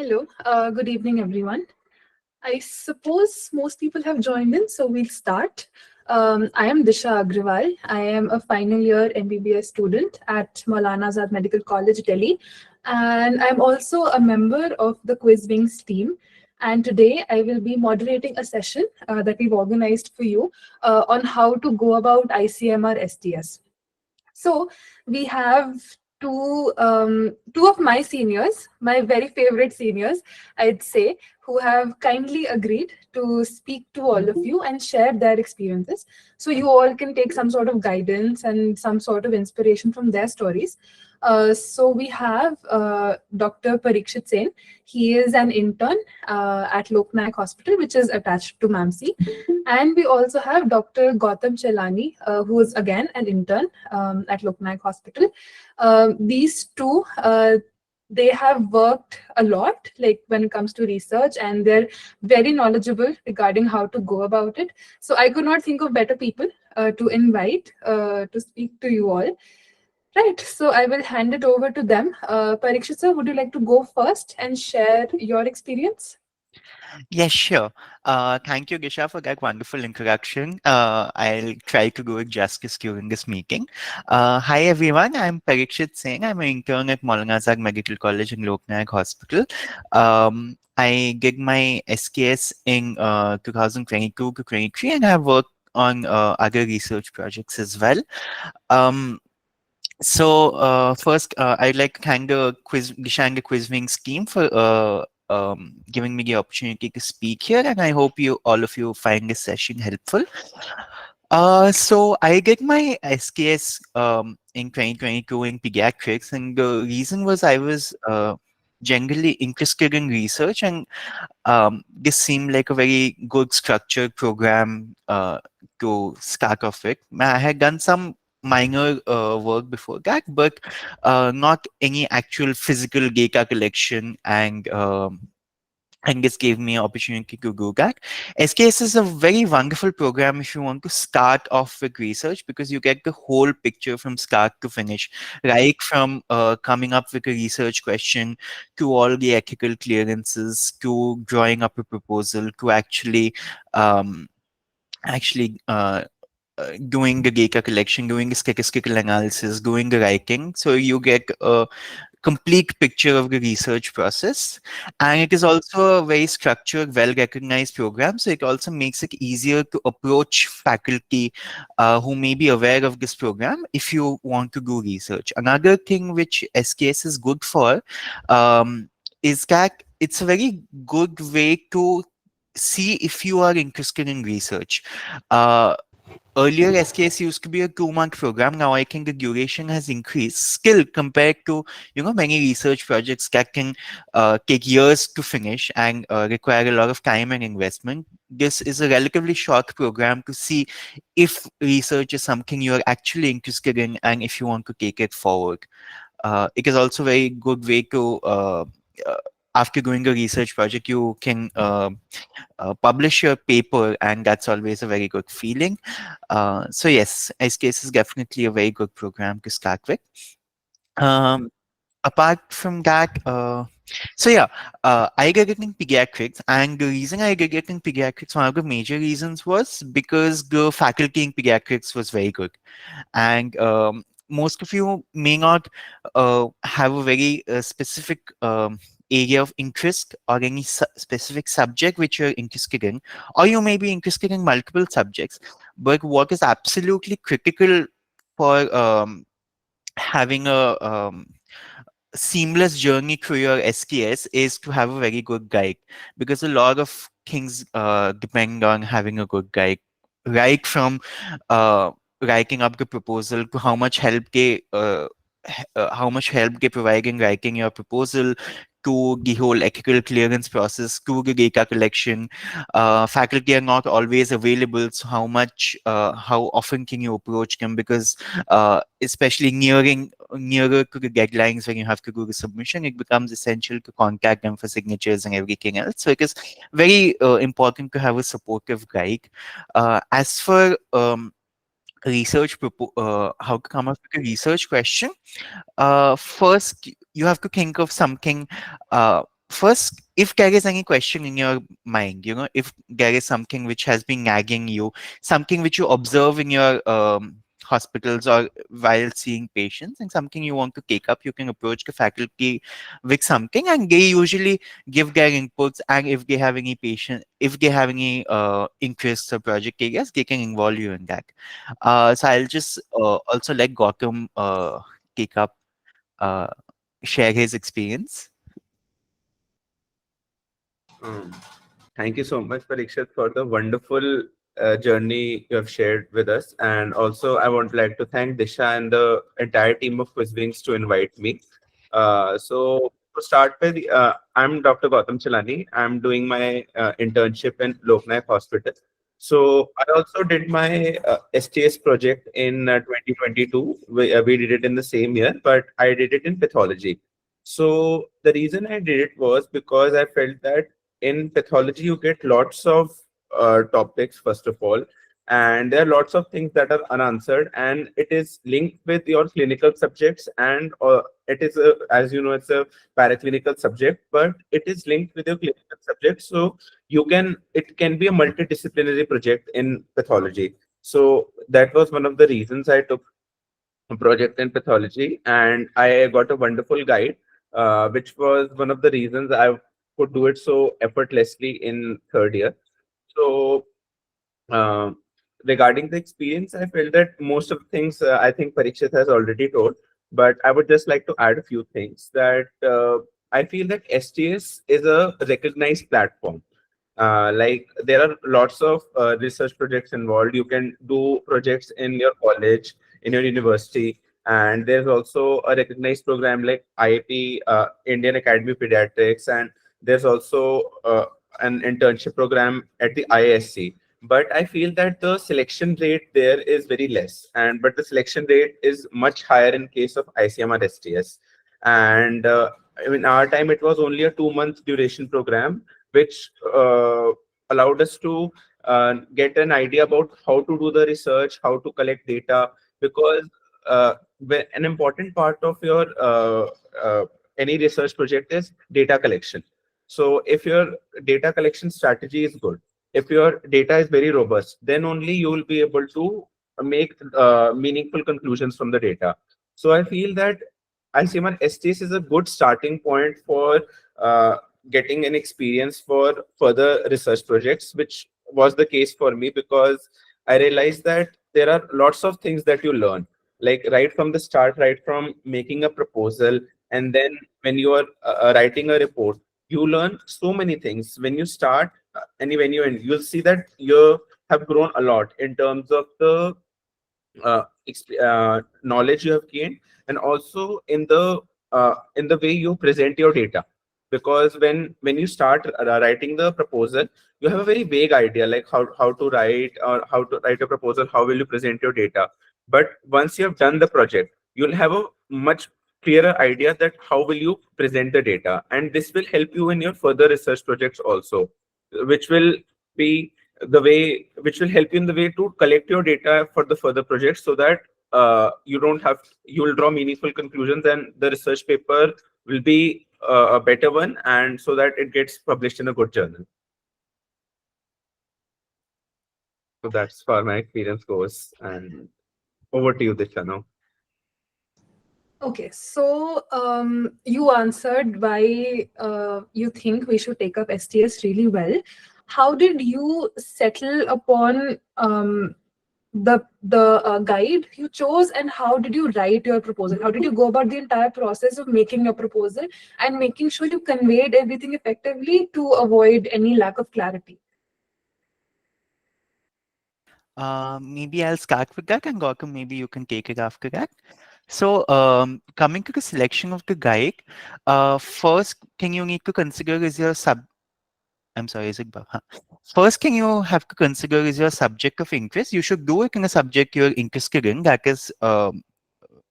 Hello, good evening, everyone. I suppose most people have joined in, so we'll start. I am Disha Agrawal. I am a final year MBBS student at Maulana Azad Medical College, Delhi, and I'm also a member of the Quiz Wings team. And today I will be moderating a session that we've organized for you on how to go about ICMR STS. So we have two of my seniors, my very favorite seniors, I'd say, who have kindly agreed to speak to all of you and share their experiences. So you all can take some sort of guidance and some sort of inspiration from their stories. So we have Dr. Parikshit Sen. He is an intern at Loknayak Hospital, which is attached to MAMC. And we also have Dr. Gautam Chellani, who is again an intern at Loknayak Hospital. These two, they have worked a lot, like when it comes to research, and they're very knowledgeable regarding how to go about it. So I could not think of better people to invite to speak to you all. Right, so I will hand it over to them. Parikshit sir, would you like to go first and share your experience? Yes, sure. Thank you, Gisha, for that wonderful introduction. I'll try to do it justice during this meeting. Hi, everyone. I'm Parikshit Singh. I'm an intern at Maulana Azad Medical College in Loknayak Hospital. I did my SKS in 2022 to 23, and I've worked on other research projects as well. Um, first, I'd like to thank the Disha and the Quizwings team for giving me the opportunity to speak here, and I hope all of you find this session helpful. So I did my SKS in 2022 in pediatrics, and the reason was I was generally interested in research, and this seemed like a very good structured program to start off with. I had done some minor work before that, but not any actual physical data collection, and this gave me an opportunity to do that. SKS is a very wonderful program if you want to start off with research, because you get the whole picture from start to finish, right from coming up with a research question to all the ethical clearances to drawing up a proposal to um, actually doing the data collection, doing the statistical analysis, doing the writing. So you get a complete picture of the research process. And it is also a very structured, well recognized program. So it also makes it easier to approach faculty who may be aware of this program if you want to do research. Another thing which SKS is good for is that it's a very good way to see if you are interested in research. Uh, Earlier, SKS used to be a 2-month program. Now I think the duration has increased still compared to, many research projects that can take years to finish and require a lot of time and investment. This is a relatively short program to see if research is something you are actually interested in and if you want to take it forward. It is also a very good way to uh, after doing a research project, you can publish your paper, and that's always a very good feeling. So yes, SKS is definitely a very good program to start with. Um, Apart from that, I got it in pediatrics, and the reason I got it in pediatrics, one of the major reasons was because the faculty in pediatrics was very good, and most of you may not have a very specific area of interest or any specific subject which you're interested in, or you may be interested in multiple subjects. But what is absolutely critical for having a seamless journey through your STS is to have a very good guide, because a lot of things depend on having a good guide, right from uh, writing up the proposal to how much help they provide in writing your proposal, to the whole ethical clearance process, to the data collection. Faculty are not always available, so how often can you approach them? Because especially nearer to the deadlines when you have to do the submission, it becomes essential to contact them for signatures and everything else. So it is very important to have a supportive guide. As for how to come up with a research question, first you have to think of something first, if there is any question in your mind, if there is something which has been nagging you, something which you observe in your hospitals or while seeing patients, and something you want to take up, you can approach the faculty with something, and they usually give their inputs. And if they have any if they have any interests or project areas, they can involve you in that. So I'll just also let Gautam take up, uh, share his experience. Um, Thank you so much, Parikshit, for the wonderful journey you have shared with us. And also, I would like to thank Disha and the entire team of Quizwings to invite me. So, to start with, I'm Dr. Gautam Chellani. I'm doing my internship in Loknayak Hospital. So, I also did my STS project in 2022. We did it in the same year, but I did it in pathology. So, the reason I did it was because I felt that in pathology you get lots of topics first of all, and there are lots of things that are unanswered, and it is linked with your clinical subjects, and it is a, as you know, it's a paraclinical subject, but it is linked with your clinical subject, so it can be a multidisciplinary project in pathology. So that was one of the reasons I took a project in pathology, and I got a wonderful guide, which was one of the reasons I could do it so effortlessly in third year. So, uh, regarding the experience, I felt that most of the things I think Parikshit has already told, but I would just like to add a few things that I feel that STS is a recognized platform. Like there are lots of research projects involved. You can do projects in your college, in your university, and there's also a recognized program like IIT, Indian Academy of Pediatrics, and there's also an internship program at the ISC. But I feel that the selection rate there is very less, and but the selection rate is much higher in case of ICMR STS. And in our time, it was only a 2 month duration program, which allowed us to get an idea about how to do the research, how to collect data, because an important part of your any research project is data collection. So if your data collection strategy is good, if your data is very robust, then only you will be able to make meaningful conclusions from the data. So I feel that ICMR STS is a good starting point for uh, getting an experience for further research projects, which was the case for me because I realized that there are lots of things that you learn, like right from the start, right from making a proposal, and then when you are writing a report, you learn so many things. When you start and when you end, you'll see that you have grown a lot in terms of the knowledge you have gained, and also in the way you present your data, because when you start writing the proposal, you have a very vague idea like how to write, or how to write a proposal, how will you present your data. But once you have done the project, you'll have a much clearer idea that how will you present the data, and this will help you in your further research projects also, which will be the way which will help you in the way to collect your data for the further projects, so that you will draw meaningful conclusions, and the research paper will be a better one, and so that it gets published in a good journal. So that's far my experience goes, and over to you, Disha, now. Okay, so you answered why you think we should take up STS really well. How did you settle upon the guide you chose, and how did you write your proposal? How did you go about the entire process of making your proposal and making sure you conveyed everything effectively to avoid any lack of clarity? Maybe I'll start with that, and Gautam, maybe you can take it after that. So, coming to the selection of the guide, first thing you need to consider is your I'm sorry, is it huh. First thing you have to consider is your subject of interest. You should do it in a subject you're interested in. That is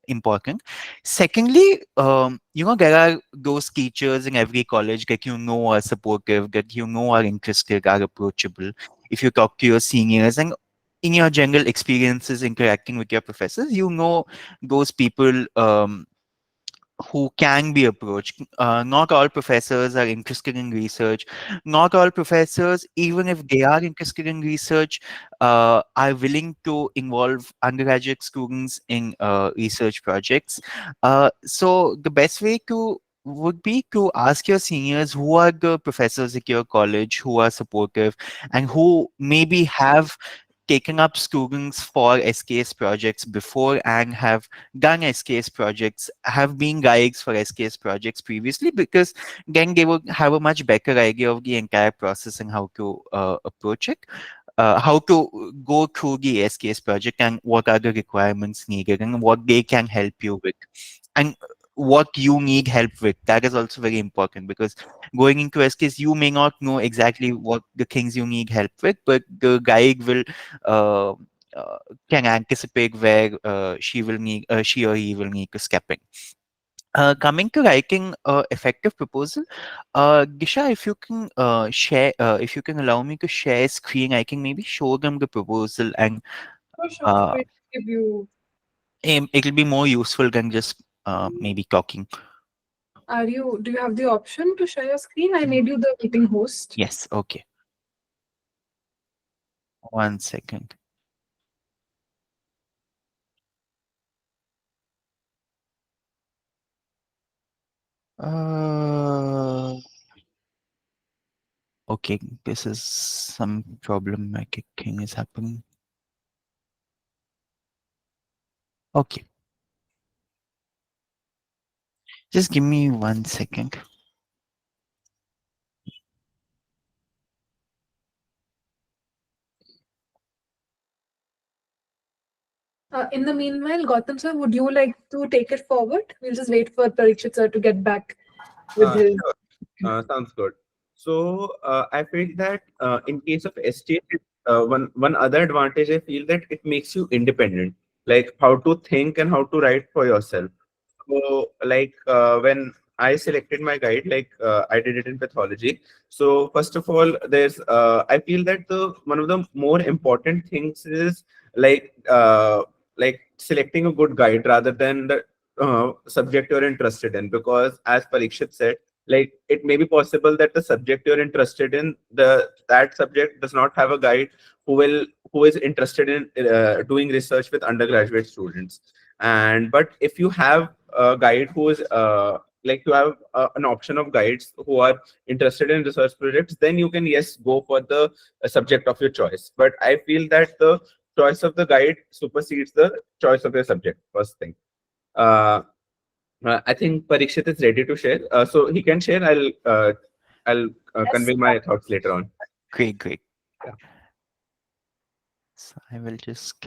important. Secondly, there are those teachers in every college that are supportive, that are interested, are approachable. If you talk to your seniors and in your general experiences interacting with your professors, those people who can be approached. Not all professors are interested in research. Not all professors, even if they are interested in research, are willing to involve undergraduate students in research projects. So the best way to would be to ask your seniors who are the professors at your college who are supportive and who maybe have taken up students for SKS projects before and have done SKS projects, have been guides for SKS projects previously, because then they would have a much better idea of the entire process and how to approach it. How to go through the SKS project and what are the requirements needed and what they can help you with. And what you need help with, that is also very important, because going into SKS you may not know exactly what the things you need help with, but the guide will uh, uh, can anticipate where she or he will need to step in. Coming to writing effective proposal, Disha, if you can if you can allow me to share screen, I can maybe show them the proposal, and For sure. uh, Wait, give you. it'll be more useful than just maybe talking. Are you? Do you have the option to share your screen? I made you the meeting host. Yes, okay. 1 second. Uh, okay, this is some problematic thing is happening. Okay, just give me 1 second. In the meanwhile, Gautam sir, would you like to take it forward? We'll just wait for Parikshit sir to get back with his. Sure. Sounds good. So I feel that in case of STS, one other advantage I feel that it makes you independent, like how to think and how to write for yourself. So, like when I selected my guide, like I did it in pathology. So, first of all, there's I feel that the one of the more important things is like selecting a good guide rather than the subject you're interested in. Because, as Parikshit said, like it may be possible that the subject you're interested in, the that subject does not have a guide who is interested in doing research with undergraduate students. And but if you have a guide who is like you have an option of guides who are interested in research projects, then you can, yes, go for the subject of your choice. But I feel that the choice of the guide supersedes the choice of your subject, first thing. uh, I think Parikshit is ready to share, so he can share. I'll Yes. convey my thoughts later on. Great, great. Yeah. So I will just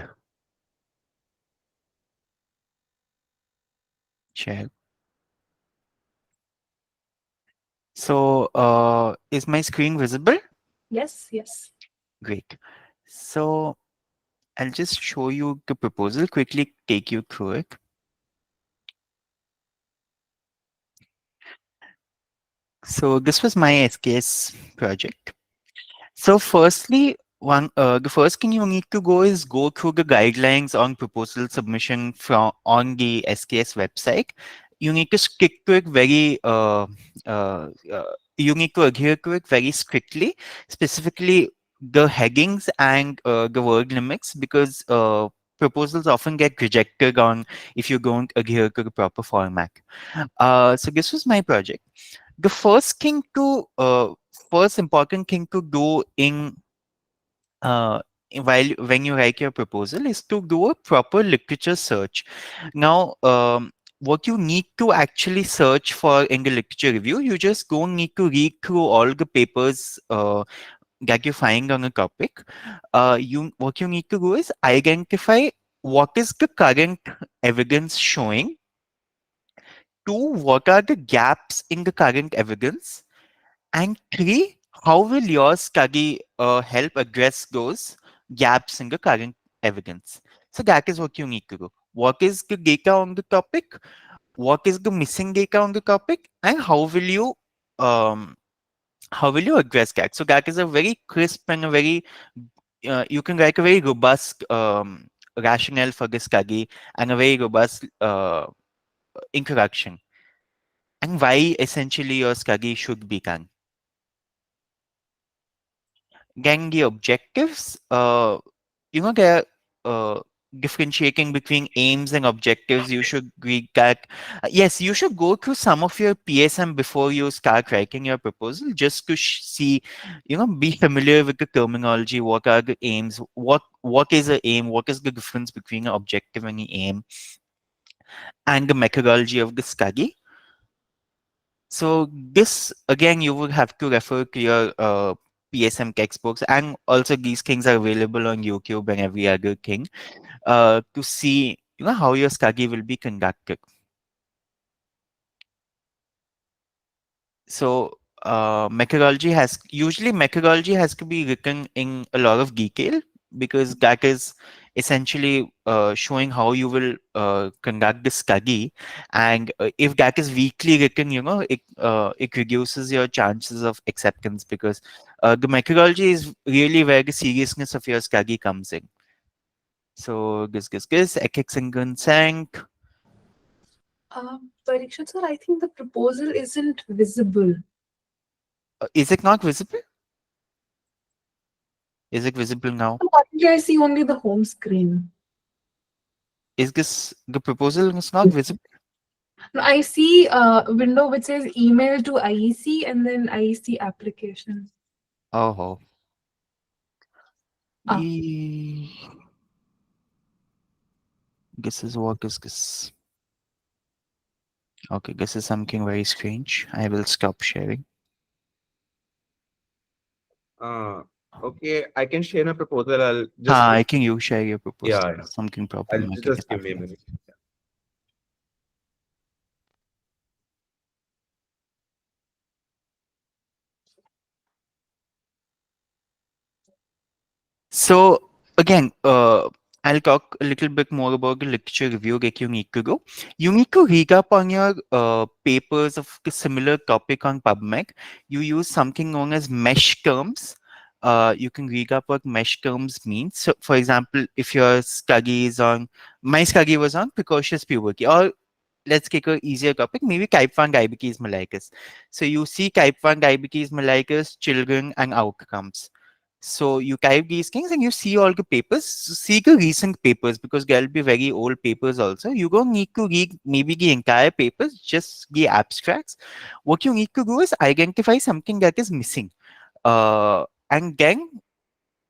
share. So, is my screen visible? Yes. Yes. Great. So I'll just show you the proposal, quickly take you through it. So this was my SKS project. So firstly, the first thing you need to go is go through the guidelines on proposal submission from on the SKS website. You need to stick to it very. You need to adhere to it very strictly, specifically the headings and the word limits, because proposals often get rejected on if you don't adhere to the proper format. So this was my project. The first important thing to do in uh, while when you write your proposal is to do a proper literature search. Now, what you need to actually search for in the literature review, you just don't need to read through all the papers that you find on a topic. You what you need to do is identify what is the current evidence showing. Two, what are the gaps in the current evidence? And three, how will your study help address those gaps in the current evidence? So that is what you need to do. What is the data on the topic? What is the missing data on the topic? And um, how will you address that? So that is a very crisp and a very you can write a very robust rationale for the study and a very robust introduction. and why essentially your study should be done. Gang the objectives, there are differentiating between aims and objectives. You should read that. Yes, you should go through some of your PSM before you start writing your proposal, just to see, be familiar with the terminology. What are the aims? What is a aim? What is the difference between an objective and an aim? And the methodology of the study. So this again, you would have to refer to your PSM textbooks, and also these things are available on YouTube and every other thing to see how your study will be conducted. So methodology has to be written in a lot of detail, because that is essentially showing how you will conduct the study. And if that is weakly written, it reduces your chances of acceptance, because the methodology is really where the seriousness of your study comes in. So this ethics and consent. Parikshit sir, I think the proposal isn't visible. Is it not visible? Is it visible now? Currently, I see only the home screen. Is this the proposal is not visible? No, I see a window which says email to IEC and then IEC application. Oh, Ah, this is what is this? Okay, this is something very strange. I will stop sharing. Uh, okay, I can share my proposal. I'll just I think you share your proposal. yeah, yeah. Something I'll problematic is just give me a happening. minute. So again, I'll talk a little bit more about the literature review that you need to go. You need to read up on your papers of a similar topic on PubMed. You use something known as mesh terms. You can read up what mesh terms means. So, for example, if your study is on, my study was on precocious puberty, or let's take a easier topic, maybe type 1 diabetes mellitus. So you see type 1 diabetes mellitus, children and outcomes. So you type these things and you see all the papers. See the recent papers, because there'll be very old papers also. You don't need to read maybe the entire papers, just the abstracts. What you need to do is identify something that is missing. And then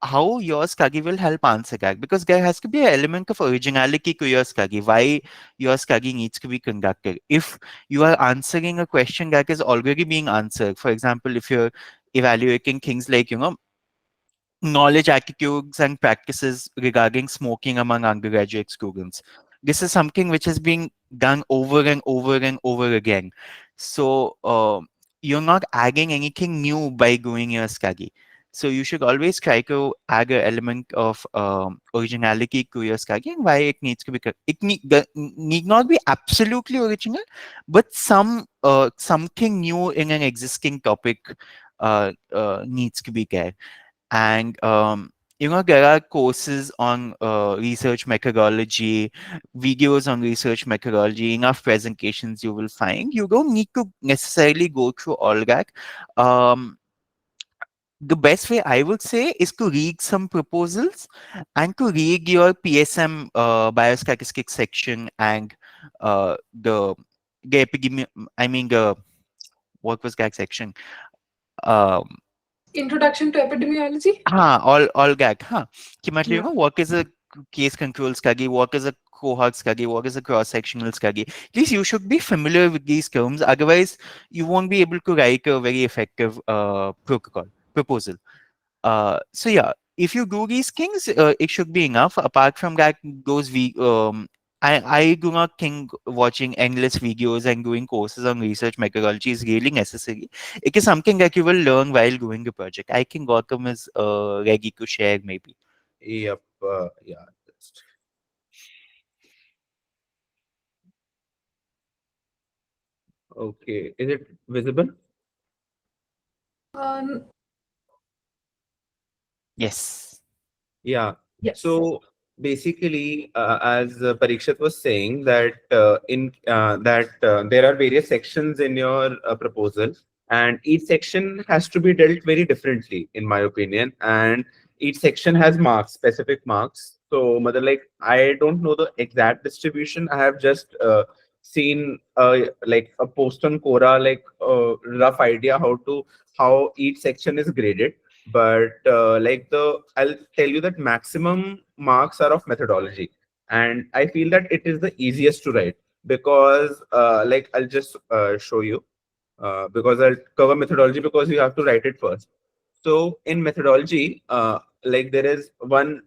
how your study will help answer that, because there has to be an element of originality to your study, why your study needs to be conducted. If you are answering a question that is already being answered, for example, if you're evaluating things like knowledge, attitudes, and practices regarding smoking among undergraduate students. This is something which is being done over and over and over again. So you're not adding anything new by doing your study. So you should always try to add an element of originality to your study, and why it needs to be. Need not be absolutely original, but something new in an existing topic needs to be there. And there are courses on research methodology, videos on research methodology, enough presentations you will find. You don't need to necessarily go through all that. um, the best way I would say is to read some proposals and to read your PSM biostatistics section, and the epidemi I mean the what was that section? um, introduction to epidemiology. all gag, कि मतलब, Yeah. what is a case control study, what is a cohort study, what is a cross-sectional study. At least you should be familiar with these terms. Otherwise, you won't be able to write a very effective proposal. So yeah, if you do these things, it should be enough. Apart from that, I do not think watching endless videos and doing courses on research methodology is really necessary. It is something that you will learn while doing the project. I think Gautam is ready to share maybe. Yep. Yeah. Okay. Is it visible? Um, Yes. Yeah. yes. So basically, as Parikshit was saying, that there are various sections in your proposal, and each section has to be dealt very differently, in my opinion. And each section has marks, specific marks. So, mother, like, I don't know the exact distribution. I have just seen like a post on Quora, like a rough idea how each section is graded. But I'll tell you that maximum marks are of methodology, and I feel that it is the easiest to write, because like I'll just show you, because I'll cover methodology because you have to write it first. So in methodology, like there is one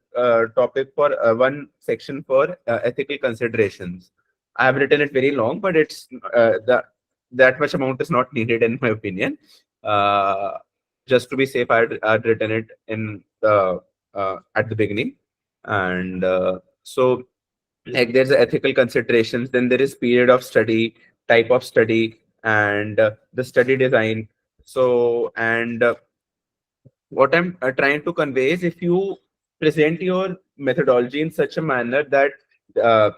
topic for one section for ethical considerations. I have written it very long, but it's that much amount is not needed in my opinion. Uh, just to be safe, I'd written it in the at the beginning, and so like there's the ethical considerations, then there is period of study, type of study, and the study design. So and what I'm trying to convey is, if you present your methodology in such a manner that uh,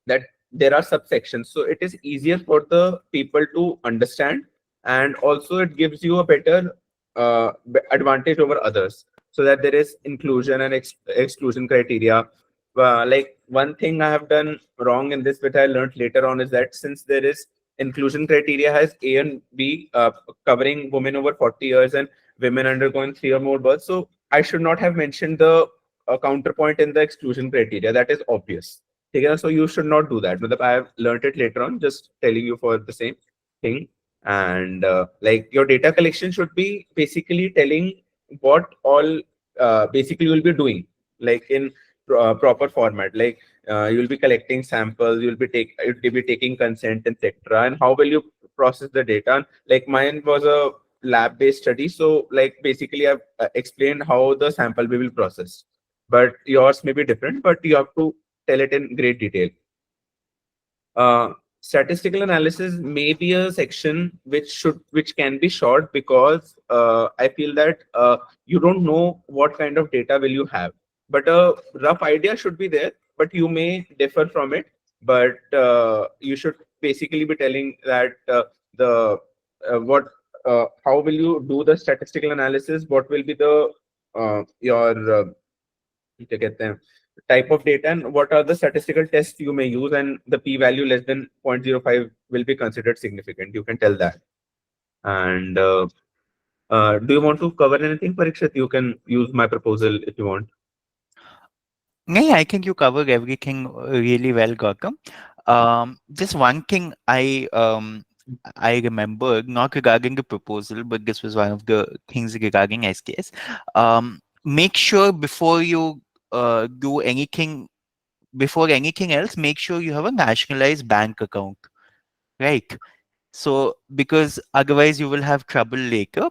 that there are subsections, so it is easier for the people to understand, and also it gives you a better advantage over others, so that there is inclusion and exclusion criteria. Like one thing I have done wrong in this, which I learned later on, is that since there is inclusion criteria has A and B, covering women over 40 years and women undergoing 3 or more births, so I should not have mentioned the counterpoint in the exclusion criteria. That is obvious. Okay, so you should not do that. Matlab, I have learned it later on, just telling you for the same thing. And like your data collection should be basically telling what all basically you'll be doing, like in proper format. Like you'll be collecting samples, you'll be taking consent, etc. And how will you process the data? Like mine was a lab-based study, so like basically I've explained how the sample we will process. But yours may be different, but you have to tell it in great detail. Statistical analysis may be a section which can be short, because I feel that you don't know what kind of data will you have, but a rough idea should be there, but you may differ from it. But you should basically be telling that the what how will you do the statistical analysis, what will be the your to get them type of data, and what are the statistical tests you may use, and the p-value less than 0.05 will be considered significant. You can tell that. And do you want to cover anything, Parikshit? You can use my proposal if you want. Yeah, I think you covered everything really well, Gautam. Just one thing I remember, not regarding the proposal, but this was one of the things regarding STS. Make sure before you do anything, before anything else, make sure you have a nationalized bank account, right? So, because otherwise you will have trouble later.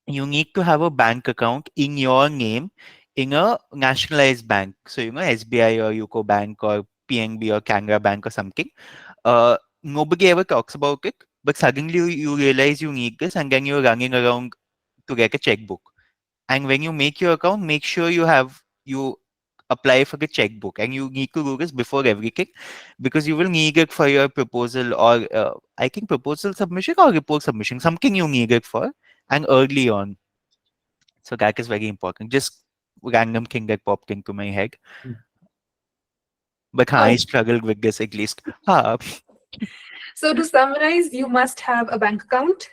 You need to have a bank account in your name in a nationalized bank. So, SBI or UCO Bank or PNB or Canara Bank or something. Nobody ever talks about it, but suddenly you realize you need this, and then you're running around to get a checkbook. And when you make your account, make sure you apply for the checkbook, and you need to do this before everything, because you will need it for your proposal, or I think proposal submission or report submission, something you need it for, and early on. So that is very important. Just random thing that popped into my head. But I struggled with this at least. So to summarize, you must have a bank account.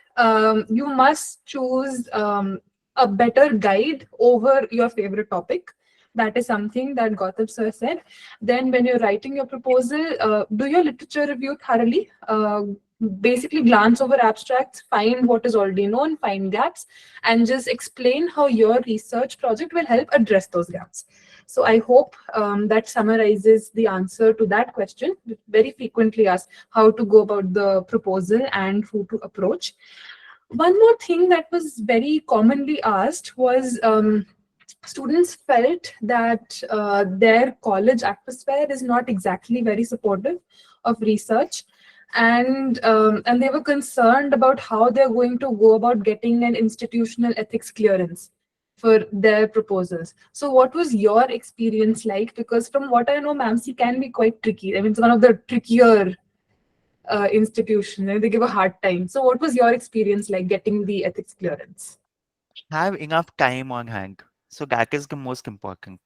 You must choose a better guide over your favorite topic. That is something that Gautam sir said. Then when you're writing your proposal, do your literature review thoroughly. Basically glance over abstracts, find what is already known, find gaps, and just explain how your research project will help address those gaps. So I hope that summarizes the answer to that question, very frequently asked, how to go about the proposal and who to approach. One more thing that was very commonly asked was students felt that their college atmosphere is not exactly very supportive of research, and they were concerned about how they're going to go about getting an institutional ethics clearance. for their proposals. So what was your experience like? Because from what I know, MAMC can be quite tricky. I mean, it's one of the trickier institutions. They give a hard time. So what was your experience like getting the ethics clearance? Have enough time on hand. So that is the most important.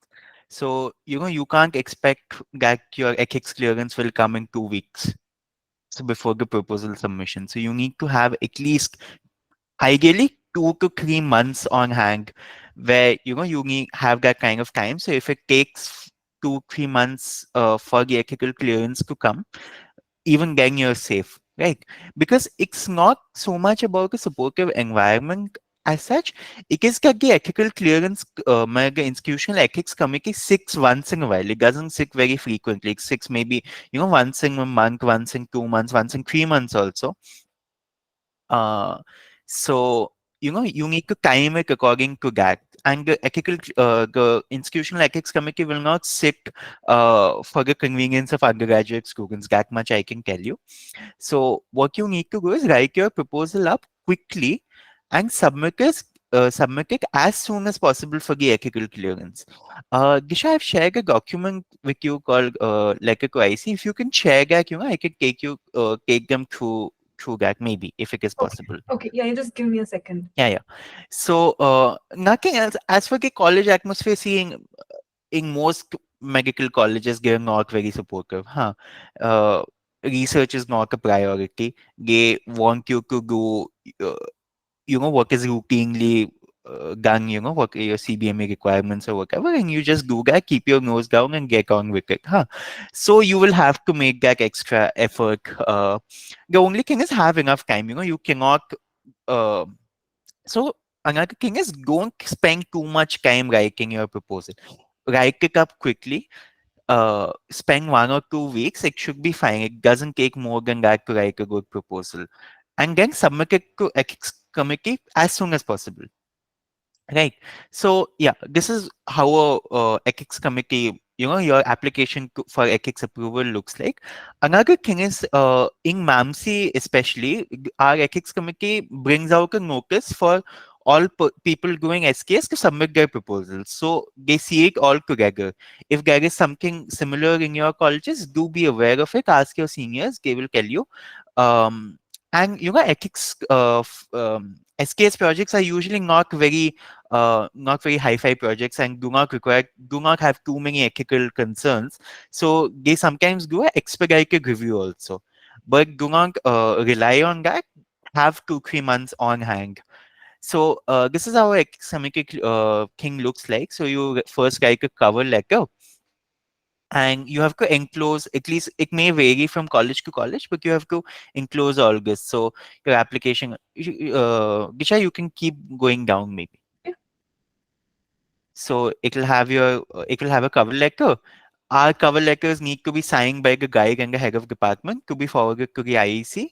So, you can't expect that your ethics clearance will come in 2 weeks. So before the proposal submission. So you need to have at least ideally 2 to 3 months on hand where you need have that kind of time. So if it takes 2 3 months for the ethical clearance to come, even then you're safe, right? Because it's not so much about a supportive environment as such. It is that the ethical clearance, the institutional ethics committee sits once in a while. It doesn't sit very frequently. It sits maybe, once in a month, once in 2 months, once in 3 months also. uh, so you need to time it according to that. And the institutional ethics committee will not sit for the convenience of undergraduate students. That much I can tell you. So what you need to do is write your proposal up quickly and submit it as soon as possible for the ethical clearance. Disha, I've shared a document with you called Letter to IC. If you can share that, I can take them through that maybe if it is Okay. possible. Okay. Yeah, you just give me a second. Yeah, yeah. So nothing else. As for the college atmosphere, seeing in most medical colleges, they're not very supportive. Uh, Research is not a priority. They want you to do, uh, what is routinely done, what are your CBMA requirements or whatever, and you just do that, keep your nose down and get on with it. So you will have to make that extra effort. The only thing is have enough time. You cannot. Uh, so another thing is don't spend too much time writing your proposal. Write it up quickly. Spend 1 or 2 weeks. It should be fine. It doesn't take more than that to write a good proposal, and then submit it to ethics committee as soon as possible. Right. So yeah, this is how a ethics committee, your application for ethics approval looks like. Another thing is, in MAMC especially, our ethics committee brings out a notice for all people doing SKS to submit their proposals. So they see it all together. If there is something similar in your colleges, do be aware of it. Ask your seniors; they will tell you. And ethics SKS projects are usually not very hi-fi projects and do not have too many ethical concerns. So they sometimes do an expedited review also, but do not rely on that. Have 2 3 months on hand. So this is how a academic thing looks like. So you first write a cover letter, and you have to enclose, at least it may vary from college to college, but you have to enclose all this. So your application, Disha, you can keep going down maybe. Yeah. So it will have a cover letter. Our cover letters need to be signed by the guide and the head of department to be forwarded to the IEC.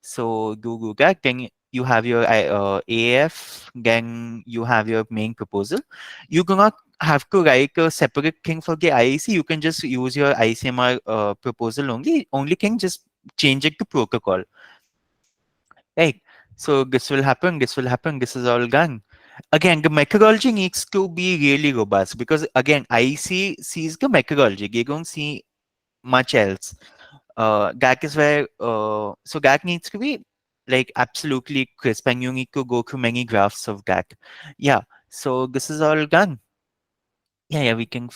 So do that. Then you have your AF. Then you have your main proposal. You do not have to write a separate thing for the IEC. You can just use your ICMR proposal only. Only thing, just change it to protocol. Right. So this will happen. This will happen. This is all done. Again, the methodology needs to be really robust because again, IEC sees the methodology. They don't see much else. That is where so that needs to be like absolutely crisp, and you need to go through many drafts of that. Yeah. So this is all done. Yeah, yeah, we can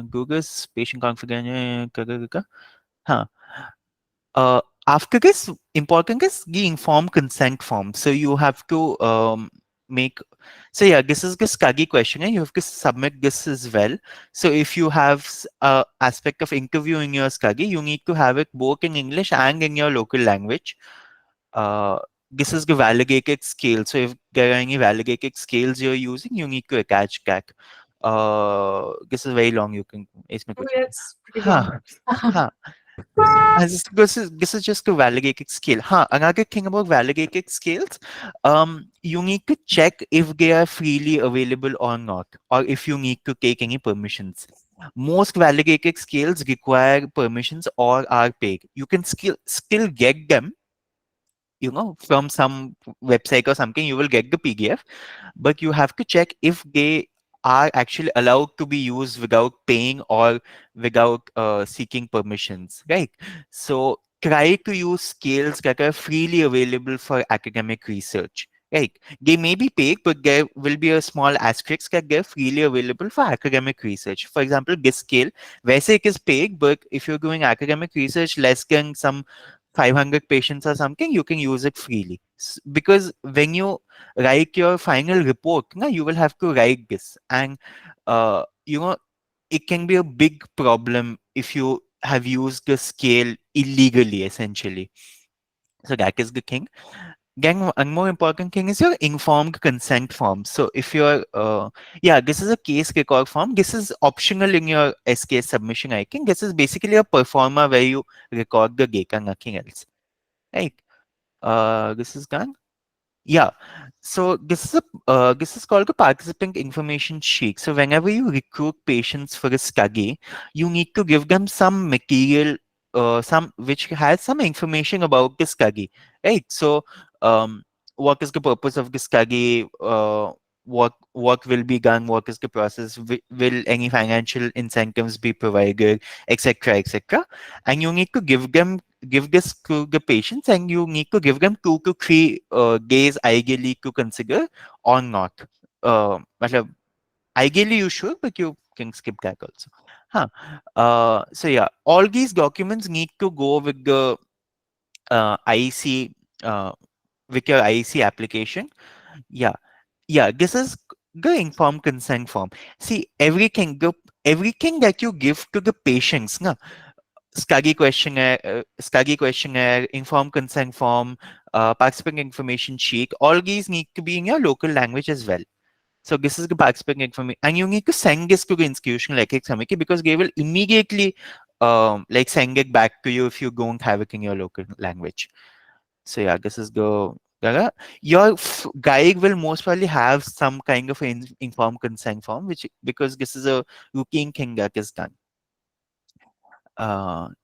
Google's patient confidential. Huh. After this, important is the informed consent form. So you have to make. So yeah, this is the study questionnaire. You have to submit this as well. So if you have a aspect of interview in your study, you need to have it both in English and in your local language. Uh, this is the validated scale. So if there are any validated scales you're using, you need to attach that. This is very long. You can. इसमें Oh, कुछ yeah, नहीं. it's pretty long. हाँ, हाँ. This is just a validated scale. Another thing about validated scales, you need to check if they are freely available or not, or if you need to take any permissions. Most validated scales require permissions or are paid. You can still get them from some website or something, you will get the PDF, but you have to check if they are actually allowed to be used without paying or without seeking permissions, right? So try to use scales that are freely available for academic research. Right. They may be paid, but there will be a small asterisk that they're freely available for academic research. For example, this scale, वैसे it is paid, but if you're doing academic research less than some 500 patients or something, you can use it freely. Because when you write your final report, na, you will have to write this. And, it can be a big problem if you have used the scale illegally, essentially. So that is the thing. Again, one more important thing is your informed consent form. So if you're, yeah, this is a case record form. This is optional in your SKS submission, I think. This is basically a performer where you record the data, nothing else. Right. This is done. Yeah. So this is called a participant information sheet. So whenever you recruit patients for a study, you need to give them some material, some which has some information about the study, right? So what is the purpose of the study? What will be done? What is the process? Will any financial incentives be provided, etc., etc. And you need to give this to the patients, and you need to give them 2 to 3 days ideally to consider or not. मतलब, ideally you should, but you can skip that also. Huh. So yeah, all these documents need to go with the IC, with your IC application. Yeah, yeah, this is the informed consent form. See, everything that you give to the patients, na, study questionnaire, informed consent form, participant information sheet, all these need to be in your local language as well. So this is the participant information, and you need to send this to the institutional ethics committee because they will immediately like send it back to you if you don't have it in your local language. So yeah, this is your guide will most probably have some kind of informed consent form, which because this is a routine thing that is done.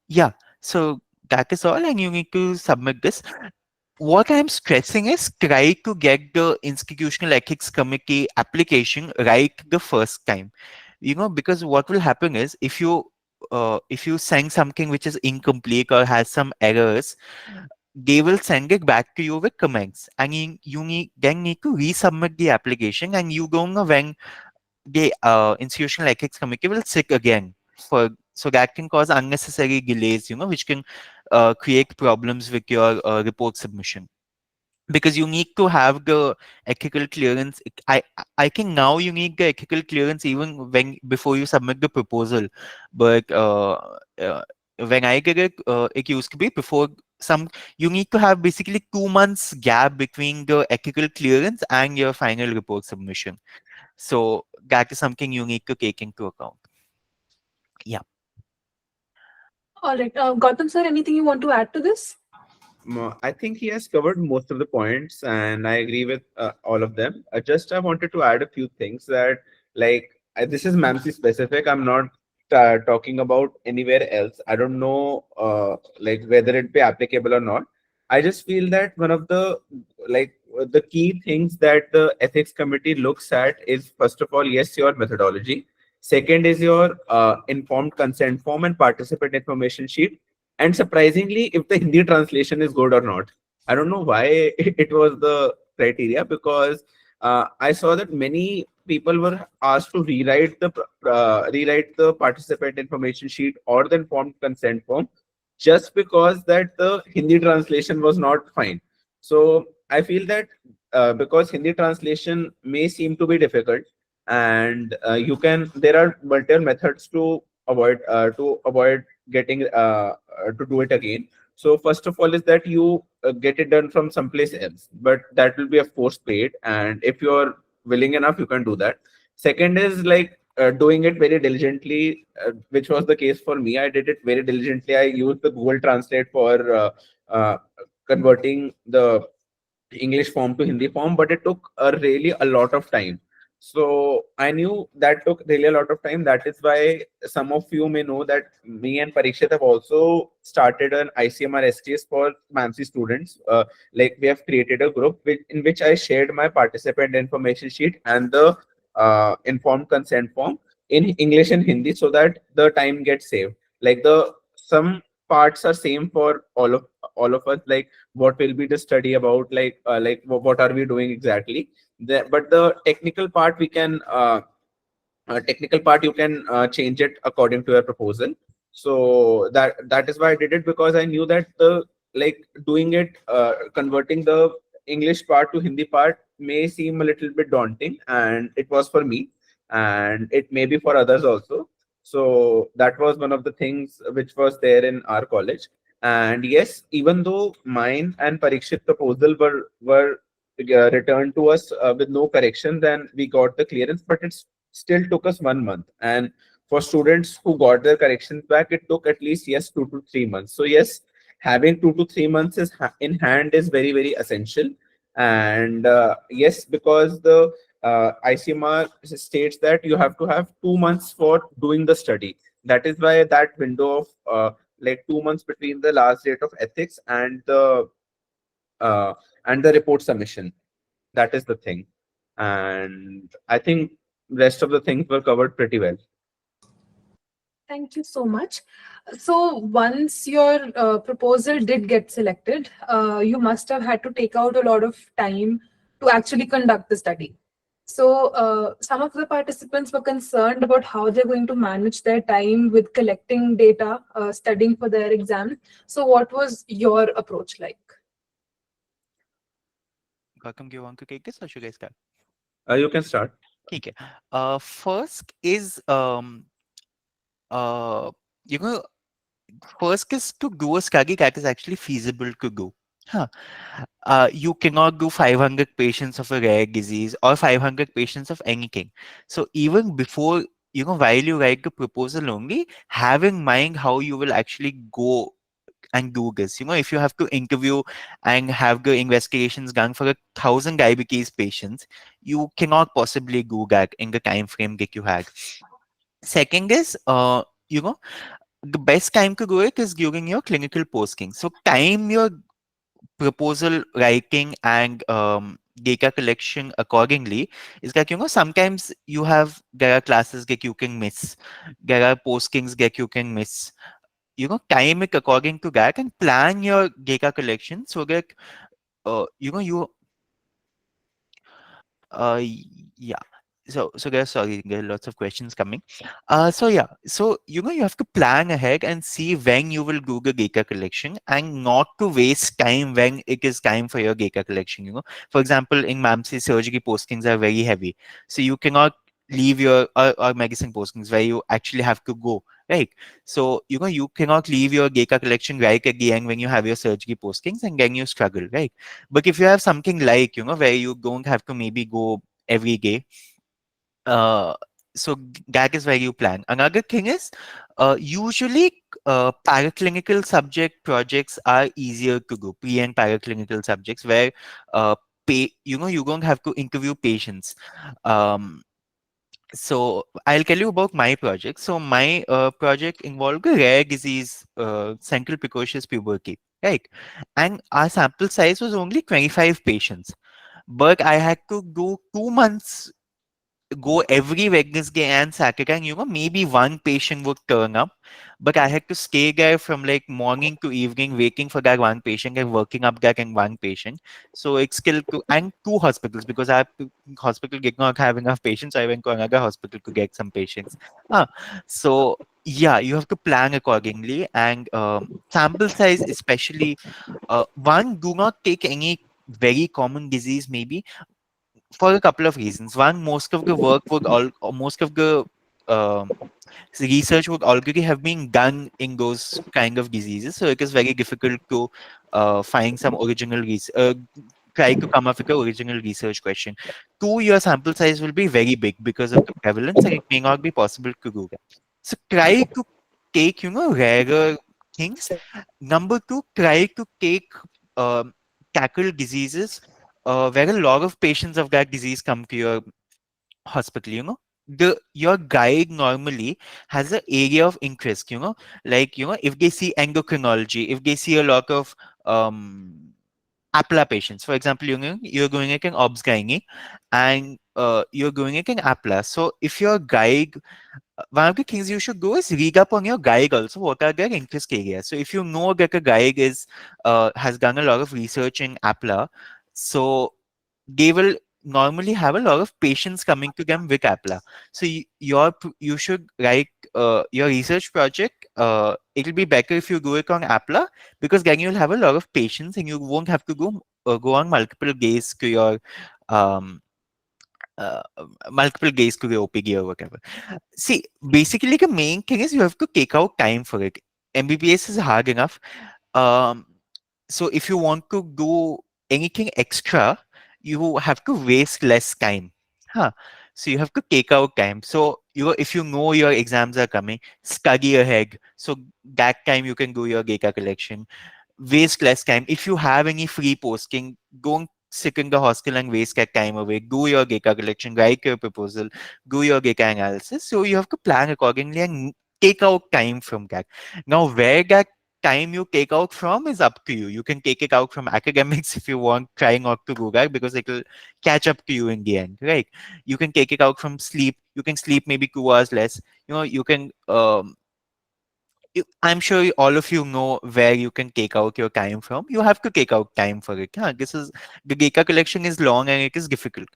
Yeah, so that is all, and you need to submit this. What I'm stressing is try to get the institutional ethics committee application right the first time. Because what will happen is if you send something which is incomplete or has some errors, they will send it back to you with comments, and then need to resubmit the application, and you don't know when the institutional ethics committee will sit again for so that can cause unnecessary delays, which can create problems with your report submission, because you need to have the ethical clearance. I think now you need the ethical clearance even when before you submit the proposal, but when I did it, it used to be before some. You need to have basically 2 months gap between the ethical clearance and your final report submission. So that is something you need to take into account. Yeah. All right. Gautam sir, anything you want to add to this? I think he has covered most of the points, and I agree with all of them. Just I wanted to add a few things that, like, this is MAMC specific. I'm not talking about anywhere else. I don't know, like, whether it be applicable or not. I just feel that one of the like the key things that the ethics committee looks at is, first of all, yes, your methodology. Second is your informed consent form and participant information sheet, and surprisingly, if the Hindi translation is good or not. I don't know why it was the criteria, because I saw that many people were asked to rewrite the participant information sheet or the informed consent form just because that the Hindi translation was not fine. So I feel that because Hindi translation may seem to be difficult, and there are multiple methods to avoid getting to do it again. So first of all is that you get it done from someplace else, but that will be of course paid. And if you're willing enough, you can do that. Second is like doing it very diligently, which was the case for me. I did it very diligently. I used the Google Translate for uh, converting the English form to Hindi form, but it took really a lot of time. So I knew that took really a lot of time. That is why some of you may know that me and Parikshit have also started an ICMR STS for MAMC students. Like we have created a group in which I shared my participant information sheet and the informed consent form in English and Hindi so that the time gets saved. Like the some parts are same for all of us. Like what will be the study about? Like what are we doing exactly? But the technical part you can change it according to your proposal. So that is why I did it, because I knew that the like doing it converting the English part to Hindi part may seem a little bit daunting, and it was for me, and it may be for others also. So that was one of the things which was there in our college. And yes, even though mine and Parikshit proposal were returned to us with no correction, then we got the clearance, but it's still took us 1 month. And for students who got their corrections back, it took at least, yes, 2 to 3 months. So yes, having 2 to 3 months in hand is very, very essential. And yes, because the ICMR states that you have to have 2 months for doing the study. That is why that window of like 2 months between the last date of ethics uh, and the report submission. That is the thing. And I think rest of the things were covered pretty well. Thank you so much. So once your proposal did get selected, you must have had to take out a lot of time to actually conduct the study. So some of the participants were concerned about how they're going to manage their time with collecting data, studying for their exam. So what was your approach like? Gautam, do you want to take this or should I start? You can start. Okay. First is uh you know first is to do a study that is actually feasible to do. Huh. You cannot do 500 patients of a rare disease or 500 patients of anything. So even before, while you write the proposal only, have in mind how you will actually go and do this. If you have to interview and have the investigations done for 1,000 diabetes patients, you cannot possibly do that in the time frame that you had. Second is, the best time to do it is during your clinical posting. So time your proposal writing and data collection accordingly. Is that sometimes there are classes that you can miss, there are postings that you can miss. Time it according to that and plan your data collection so that you Uh, y- yeah. So there are lots of questions coming. So yeah, so you have to plan ahead and see when you will do the data collection and not to waste time when it is time for your data collection. For example, in MAMC, surgery postings are very heavy, so you cannot leave your or medicine postings where you actually have to go, right? So you cannot leave your data collection right at the end when you have your surgery postings and then you struggle, right? But if you have something like, where you don't have to maybe go every day, uh, so that is where you plan. Another thing is, usually paraclinical subject projects are easier to do, pre and paraclinical subjects where you don't have to interview patients. Um, so I'll tell you about my project. So my project involved a rare disease, central precocious puberty, right? And our sample size was only 25 patients, but I had to do 2 months, go every Wednesday and Saturday, and maybe one patient would turn up, but I had to stay there from like morning to evening, waiting for that one patient and working up that and one patient. So it's still and two hospitals because hospital did not have enough patients. So I went to another hospital to get some patients. So yeah, you have to plan accordingly and sample size, especially one, do not take any very common disease maybe for a couple of reasons. One, most of the work would all, or most of the um, research would already have been done in those kind of diseases, so it is very difficult to find some try to come up with an original research question. Two, your sample size will be very big because of the prevalence, and it may not be possible to do that. So try to take rarer things. Number two, try to tackle diseases where a lot of patients of that disease come to your hospital, your guide normally has an area of interest, like, if they see endocrinology, if they see a lot of APLA patients, for example, you're going at an obs gynae, and you're going at an APLA. So if your guide, one of the things you should do is read up on your guide also, what are their interest areas. So if you know that a guide has done a lot of research in APLA, so they will normally have a lot of patients coming to them with APLA. So you should write your research project. It'll be better if you do it on APLA, because then you'll have a lot of patients and you won't have to go on um, uh, multiple gaze to the OPD or whatever. See, basically the main thing is you have to take out time for it. MBBS is hard enough. Um, so if you want to do anything extra, you have to waste less time. Huh. So you have to take out time. So if you know your exams are coming, study ahead. So that time you can do your data collection. Waste less time. If you have any free posting, don't sit in the hostel and waste that time away. Do your data collection, write your proposal, do your data analysis. So you have to plan accordingly and take out time from that. Now, where that time you take out from is up to you. You can take it out from academics if you want, try not to do that, because it will catch up to you in the end, right? You can take it out from sleep. You can sleep maybe 2 hours less. You can I'm sure all of you know where you can take out your time from. You have to take out time for it. Huh? The data collection is long and it is difficult.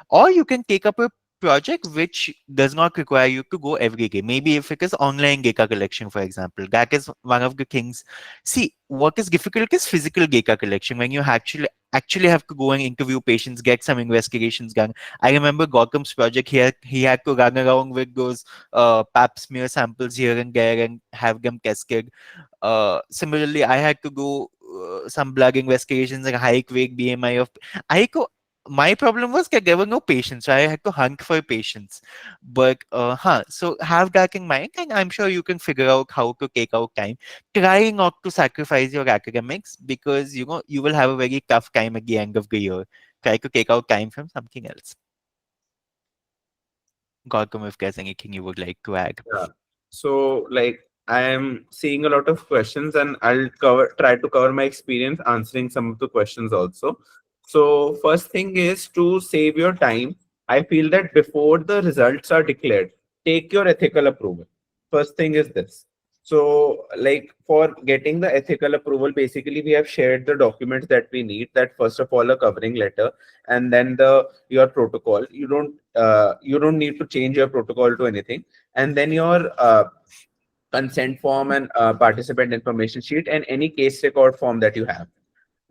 Or you can take up a project which does not require you to go every day. Maybe if it is online data collection, for example, that is one of the things. See, what is difficult is physical data collection, when you actually have to go and interview patients, get some investigations done. I remember Gautam's project. He had to run around with those pap smear samples here and there and have them tested. Similarly, I had to do some blood investigations and height, weight, BMI of. I co- my problem was that there were no patients, so I had to hunt for patients. But so have that in mind, and I'm sure you can figure out how to take out time. Try not to sacrifice your academics, because you will have a very tough time at the end of the year. Try to take out time from something else. Gautam, if there's anything you would like to add. Yeah. So, like, I am seeing a lot of questions, and I'll try to cover my experience answering some of the questions also. So, first thing is to save your time. I feel that before the results are declared, take your ethical approval. First thing is this. So, like, for getting the ethical approval, basically we have shared the documents that we need. That first of all, a covering letter, and then your protocol. You don't need to change your protocol to anything, and then your consent form and participant information sheet, and any case record form that you have.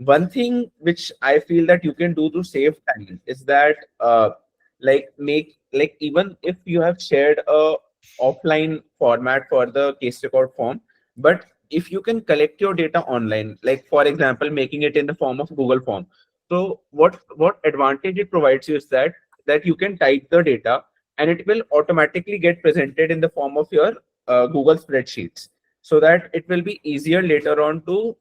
One thing which I feel that you can do to save time is that like even if you have shared a offline format for the case record form, but if you can collect your data online, like for example making it in the form of Google form, so what advantage it provides you is that you can type the data and it will automatically get presented in the form of your Google spreadsheets, so that it will be easier later on to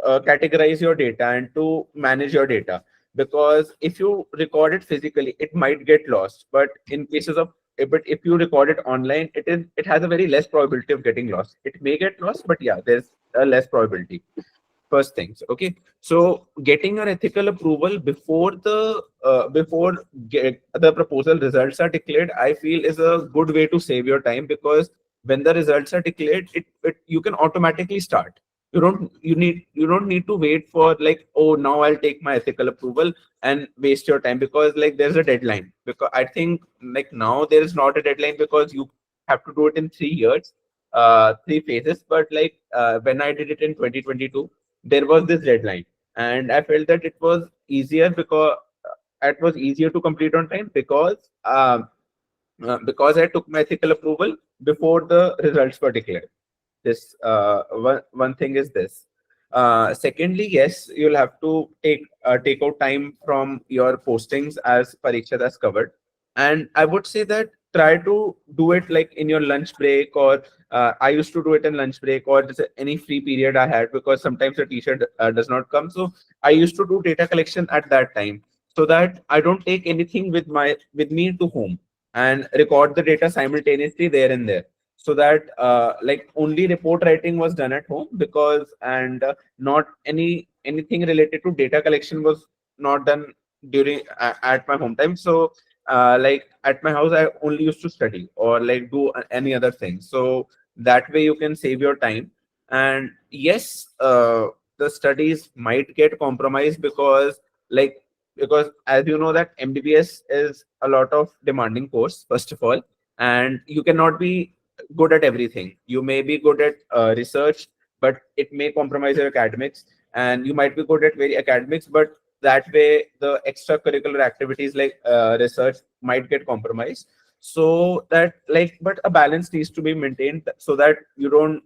categorize your data and to manage your data. Because if you record it physically, it might get lost, but if you record it online, it has a very less probability of getting lost. It may get lost, but yeah, there's a less probability. First things, okay. So getting your ethical approval before the proposal results are declared, I feel is a good way to save your time, because when the results are declared, you can automatically start. You don't need to wait for, like, oh, now I'll take my ethical approval and waste your time, because like there's a deadline. Because I think like now there is not a deadline, because you have to do it in 3 years, 3 phases. But like when I did it in 2022, there was this deadline, and I felt that it was easier to complete on time, because I took my ethical approval before the results were declared. This one thing is this. Secondly, yes, you'll have to take out time from your postings, as Parikshit has covered. And I would say that try to do it like in your lunch break, or I used to do it in lunch break, or just any free period I had, because sometimes the teacher does not come. So I used to do data collection at that time, so that I don't take anything with me to home. and record the data simultaneously there and there, so that like only report writing was done at home, because and not anything related to data collection was not done during at my home time. So like at my house I only used to study or like do any other thing, so that way you can save your time. And yes, the studies might get compromised because like, because as you know that MBBS is a lot of demanding course first of all, and you cannot be good at everything. You may be good at research, but it may compromise your academics, and you might be good at very academics, but that way the extracurricular activities like research might get compromised. So that like, but a balance needs to be maintained so that you don't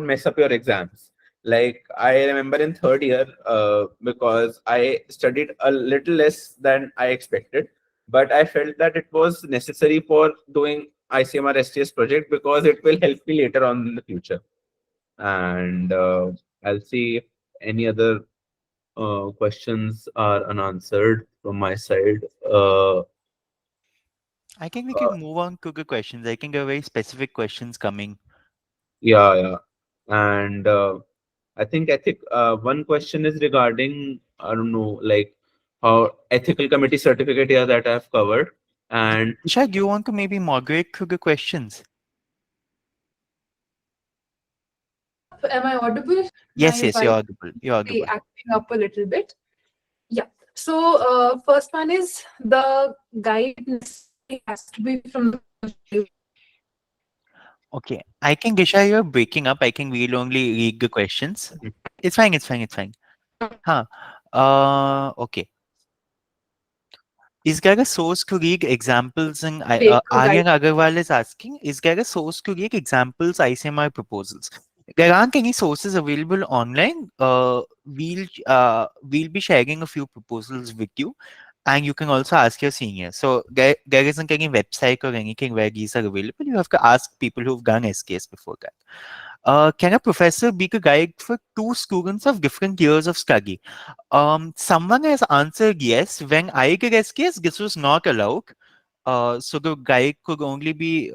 mess up your exams. Like I remember in third year, because I studied a little less than I expected, but I felt that it was necessary for doing ICMR STS project because it will help me later on in the future. And I'll see if any other questions are unanswered from my side. I think we can move on to the questions. I think there are very specific questions coming. Yeah, yeah. And I think one question is regarding, I don't know, like how ethical committee certificate here that I've covered. And Disha, do you want to maybe moderate through the questions? Am I audible? Yes, My yes, you're wife audible. You're be audible. acting up a little bit. Yeah. So first one is the guide necessarily has to be from the. Okay. I think Disha, you're breaking up. I think we'll only read the questions. It's fine, it's fine, it's fine. Huh. Okay. Is there a source to read examples in Take a guide. Aryan Agarwal is asking, is there a source to read examples ICMR proposals? There aren't any sources available online. We'll be sharing a few proposals with you, and you can also ask your seniors. So there isn't any website or anything where these are available. You have to ask people who've done SKS before that. Can a professor be a guide for two students of different years of study? Someone has answered yes. When I did SKS, this was not allowed. So the guide could only be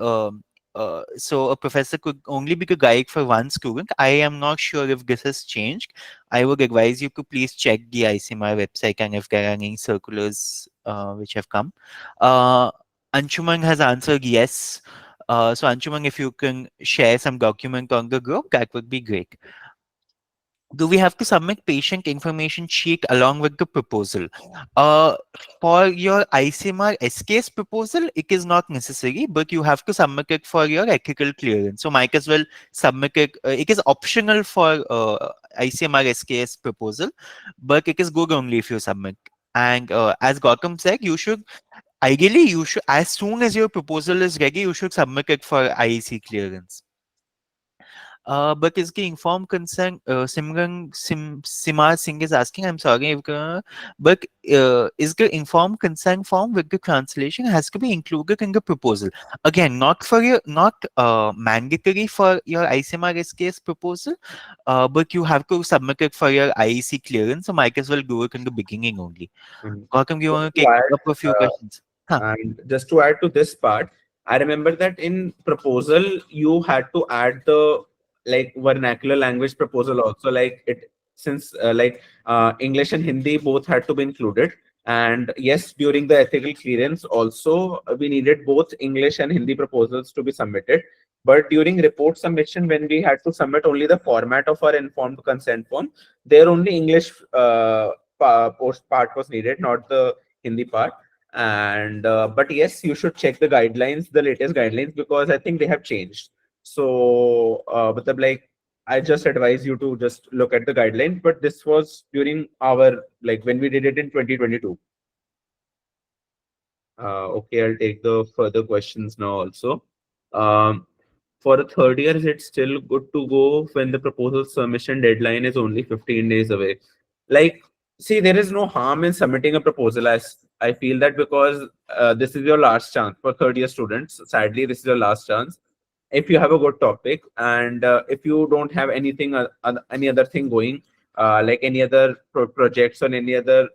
so a professor could only be a guide for one student. I am not sure if this has changed. I would advise you to please check the ICMR website and if there are any circulars which have come. Anshuman has answered yes. So Anshuman, if you can share some document on the group, that would be great. Do we have to submit patient information sheet along with the proposal? Uh, for your ICMR SKS proposal, it is not necessary, but you have to submit it for your ethical clearance. So might as well submit it. It is optional for ICMR SKS proposal, but it is good only if you submit. And as Gautam said, ideally, you should, as soon as your proposal is ready, you should submit it for IEC clearance. But is the informed consent, Simar Singh is asking, I'm sorry, but is the informed consent form with the translation has to be included in the proposal? Again, not mandatory for your ICMR SKS proposal, but you have to submit it for your IEC clearance, so might as well do it in the beginning only. Gautam, you just want to to take add, up a few questions? Huh. and just to add to this part, I remember that in proposal you had to add the like vernacular language proposal also. Like it, since English and Hindi both had to be included. And yes, during the ethical clearance also we needed both English and Hindi proposals to be submitted. But during report submission, when we had to submit only the format of our informed consent form, there only English post part was needed, not the Hindi part. And but yes, you should check the guidelines, the latest guidelines, because I think they have changed. So but like, I just advise you to just look at the guidelines, but this was during our, like, when we did it in 2022. Okay, I'll take the further questions now also. Um, for the third year, is it still good to go when the proposal submission deadline is only 15 days away? Like, see, there is no harm in submitting a proposal, as I feel that, because this is your last chance for third year students. Sadly, this is your last chance. If you have a good topic, and if you don't have anything, any other thing going, like any other projects or any other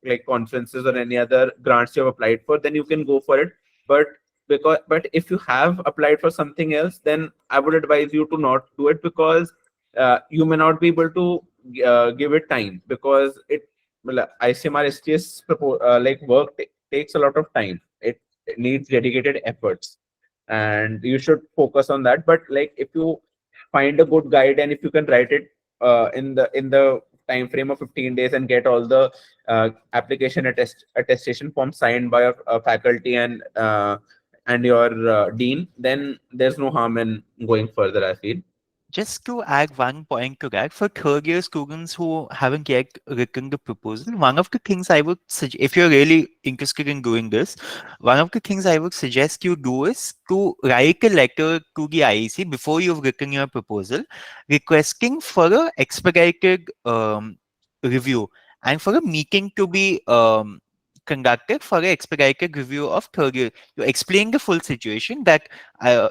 like conferences or any other grants you have applied for, then you can go for it. but but if you have applied for something else, then I would advise you to not do it, because you may not be able to give it time, because ICMR STS like work takes a lot of time. It needs dedicated efforts, and you should focus on that. But like, if you find a good guide, and if you can write it in the time frame of 15 days, and get all the application attestation form signed by a faculty and your dean, then there's no harm in going further, I feel. Just to add one point to that, for third year students who haven't yet written the proposal, one of the things I would suggest, if you're really interested in doing this, one of the things I would suggest you do is to write a letter to the IEC before you've written your proposal, requesting for a expedited review and for a meeting to be conducted for an expedited review of third year. You explain the full situation, that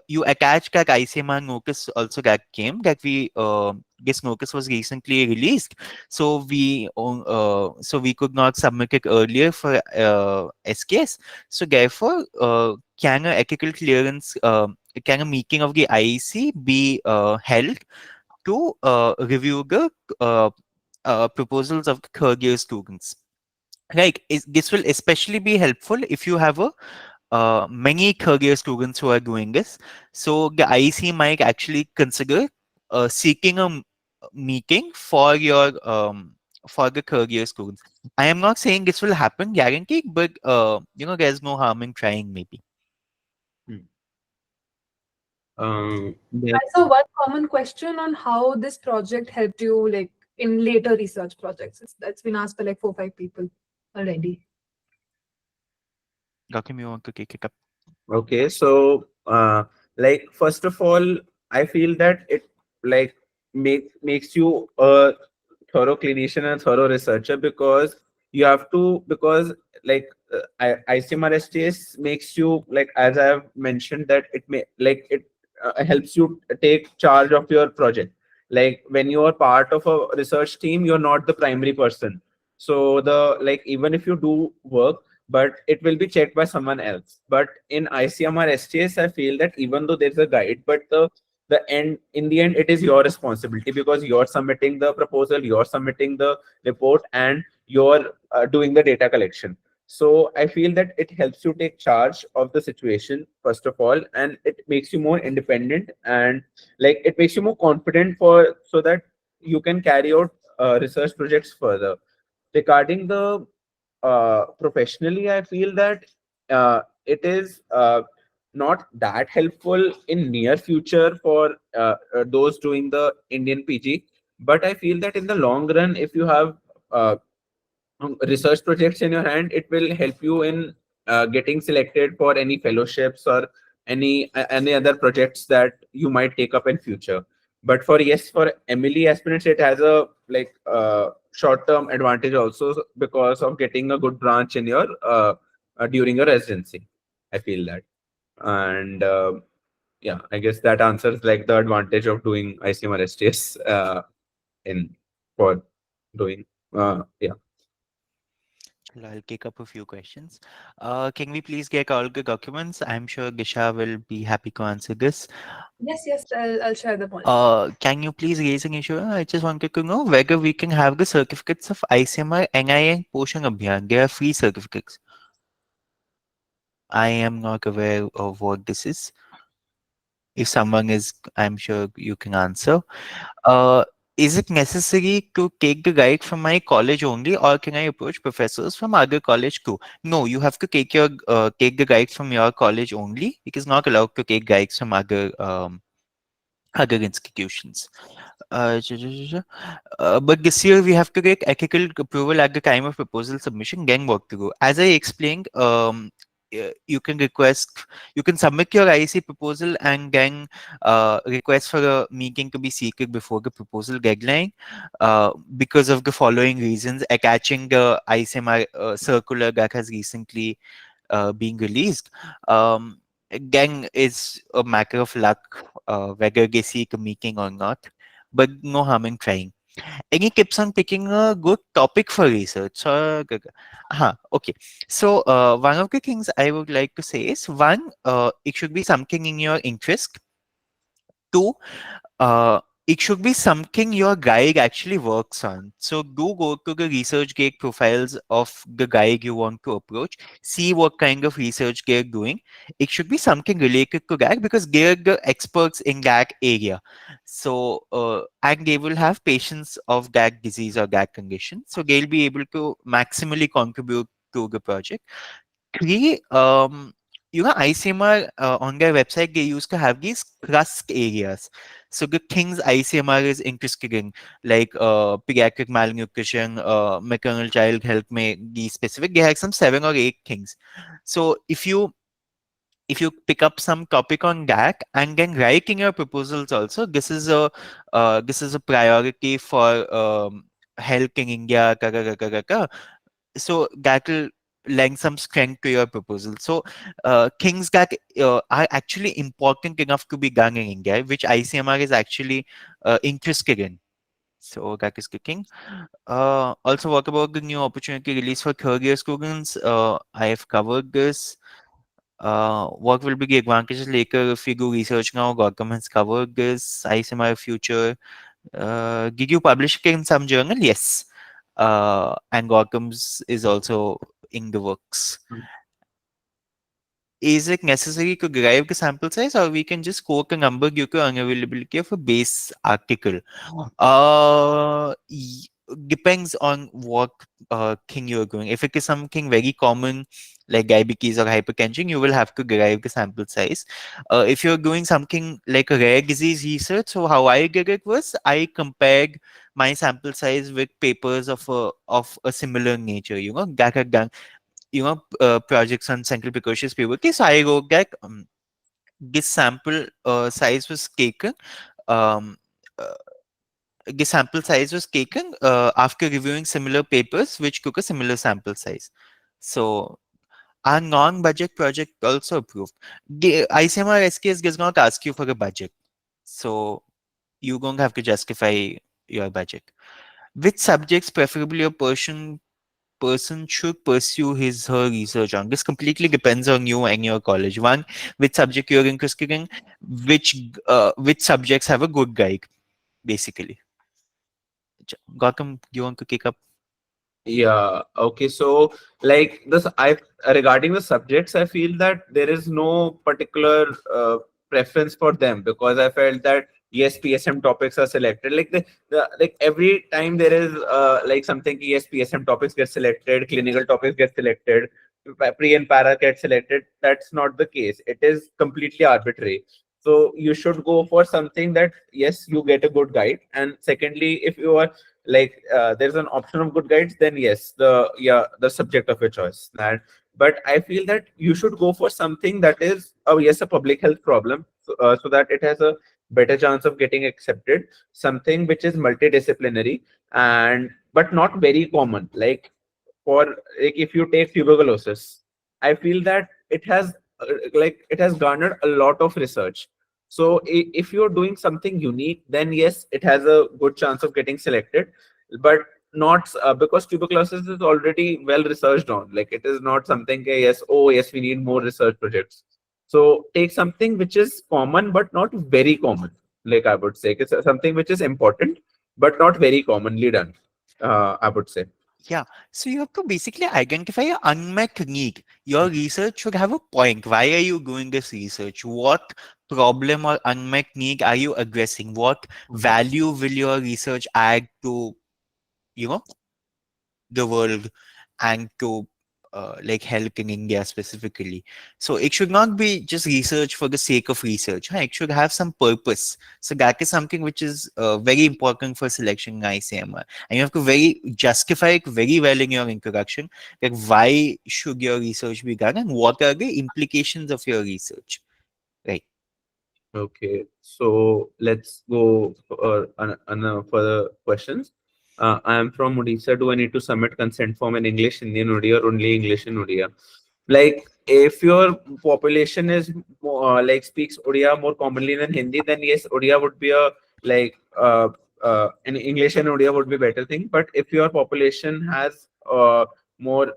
you attached that ICMR notice also that came, that this notice was recently released, so we could not submit it earlier for SKS. So therefore, can a ethical clearance, can a meeting of the IEC be held to review the proposals of the third year students? Right. This will especially be helpful if you have a many career students who are doing this. So the IEC might actually consider seeking a meeting for the career students. I am not saying this will happen guaranteed, but there's no harm in trying maybe. Hmm. I That's saw one common question on how this project helped you, like in later research projects. That's been asked by like 4 or 5 people already. Gautam, you want to take it up? okay. So, like, first of all, I feel that it like makes you a thorough clinician and thorough researcher, because you have to, because like ICMR STS makes you, like, as I have mentioned, that it helps you take charge of your project. Like, when you are part of a research team, you're not the primary person. So the, like, even if you do work, but it will be checked by someone else. But in ICMR STS, I feel that even though there's a guide, but in the end, it is your responsibility, because you're submitting the proposal, you're submitting the report, and you're doing the data collection. So I feel that it helps you take charge of the situation, first of all, and it makes you more independent, and like, it makes you more confident, for so that you can carry out research projects further. Regarding the professionally, I feel that it is not that helpful in near future for those doing the Indian PG. But I feel that in the long run, if you have uh, research projects in your hand, it will help you in getting selected for any fellowships or any other projects that you might take up in future. But for, yes, for Emily aspirants, it has a, like, short term advantage also, because of getting a good branch in your during your residency, I feel that. And yeah, I guess that answers, like, the advantage of doing ICMR STS in for doing yeah. Well, I'll take up a few questions. Can we please get all the documents? I'm sure Disha will be happy to answer this. Yes, yes, I'll share the point. Can you please raise an issue? I just wanted to know whether we can have the certificates of ICMR, NI, and Poshan Abhiyan. They are free certificates. I am not aware of what this is. If someone is, I'm sure you can answer. Uh, is it necessary to take the guide from my college only, or can I approach professors from other college too? No, you have to take the guide from your college only. It is not allowed to take guides from other institutions. Uh, j- j- j- but this year we have to get ethical approval at the time of proposal submission. Then what to do? As I explained, you can you can submit your IC proposal and then request for a meeting to be seeked before the proposal deadline, because of the following reasons: attaching the ICMR circular that has recently being released. Again, is a matter of luck whether they seek a meeting or not, but no harm in trying. Any tips on picking a good topic for research? Okay. So one of the things I would like to say is one, it should be something in your interest. Two, it should be something your guide actually works on. So do go to the ResearchGate profiles of the guide you want to approach. See what kind of research they're doing. It should be something related to that because they're the experts in that area. So and they will have patients of that disease or that condition. So they'll be able to maximally contribute to the project. Three, ICMR on their website, they used to have these trust areas. So the things ICMR is interested in, like pediatric malnutrition, maternal child health, may be specific. They have some 7 or 8 things. So if you pick up some topic on that and then write in your proposals also, this is a priority for health in India. So that will lend some strength to your proposal. So things that are actually important enough to be done in India, which ICMR is actually interested in. So that is kicking. Also, what about the new opportunity release for third year students? I have covered this. What will be the advantages later if we do research now? Gautam has covered this. ICMR future. Did you publish it in some journal? Yes. And Gautam's is also in the works. Is it necessary to derive the sample size, or we can just quote a number due to unavailability of a base article? Depends on what thing you're doing. If it is something very common like diabetes or hypertension, you will have to derive the sample size. If you're doing something like a rare disease research, so how I did it was I compared my sample size with papers of a similar nature, that had done projects on central precocious puberty. So I wrote that this sample size was taken. Um, uh, the sample size was taken after reviewing similar papers which took a similar sample size. So our non-budget project also approved. The ICMR STS does not ask you for a budget. So you don't have to justify your budget. Which subjects, preferably a person should pursue his her research on? This completely depends on you and your college. One, which subject you're interested in, which subjects have a good guide, basically. Gautam, you want to kick up? Yeah. Okay. So, like this, I regarding the subjects, I feel that there is no particular preference for them because I felt that yes, PSM topics are selected. Like like every time there is like something yes, PSM topics get selected, clinical topics get selected, pre and para get selected. That's not the case. It is completely arbitrary. So you should go for something that yes, you get a good guide, and secondly, if you are like there's an option of good guides, then yes, the subject of your choice. And but I feel that you should go for something that is yes, a public health problem, so that it has a better chance of getting accepted. Something which is multidisciplinary and but not very common. For like if you take tuberculosis, I feel that it has garnered a lot of research. So if you're doing something unique, then yes, it has a good chance of getting selected, but not because tuberculosis is already well researched on. Like it is not something yes, oh yes, we need more research projects. So take something which is common but not very common. Like I would say, it's something which is important but not very commonly done. I would say. Yeah. So you have to basically identify your unmet need. Your research should have a point. Why are you doing this research? What problem or unmet need are you addressing? What value will your research add to, you know, the world and to like health in India specifically. So it should not be just research for the sake of research. Huh? It should have some purpose. So that is something which is very important for selection in ICMR. And you have to very justify it very well in your introduction. Like why should your research be done and what are the implications of your research? Right. Okay, so let's go on further questions. I am from Odisha. Do I need to submit consent form in English, Indian Odia, or only English in Odia? Like, if your population is more, like speaks Odia more commonly than Hindi, then yes, Odia would be a like in English and Odia would be better thing. But if your population has more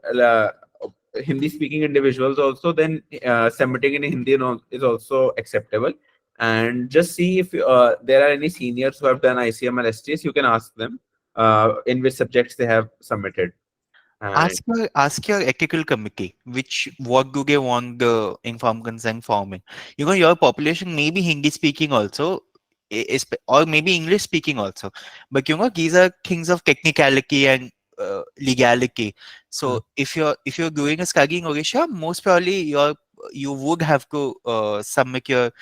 Hindi speaking individuals also, then submitting in Hindi is also acceptable. And just see if there are any seniors who have done ICMR STS. You can ask them in which subjects they have submitted. And Ask your ethical committee which what do they want the informed consent form in. Your population may be Hindi speaking also, or maybe English speaking also, but these are things of technicality and legality. So if you're doing a study in Odisha, most probably you would have to submit your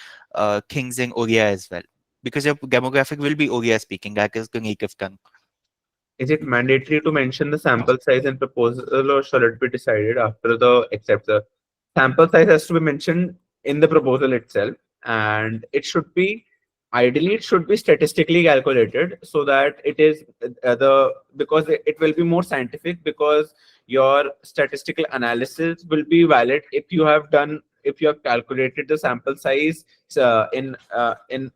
things in Odia as well, because your demographic will be Odia speaking. That is the native tongue. is it mandatory to mention the sample size and proposal, or shall it be decided after the accept? The sample size has to be mentioned in the proposal itself, and ideally it should be statistically calculated so that it is because it will be more scientific, because your statistical analysis will be valid if you have calculated the sample size in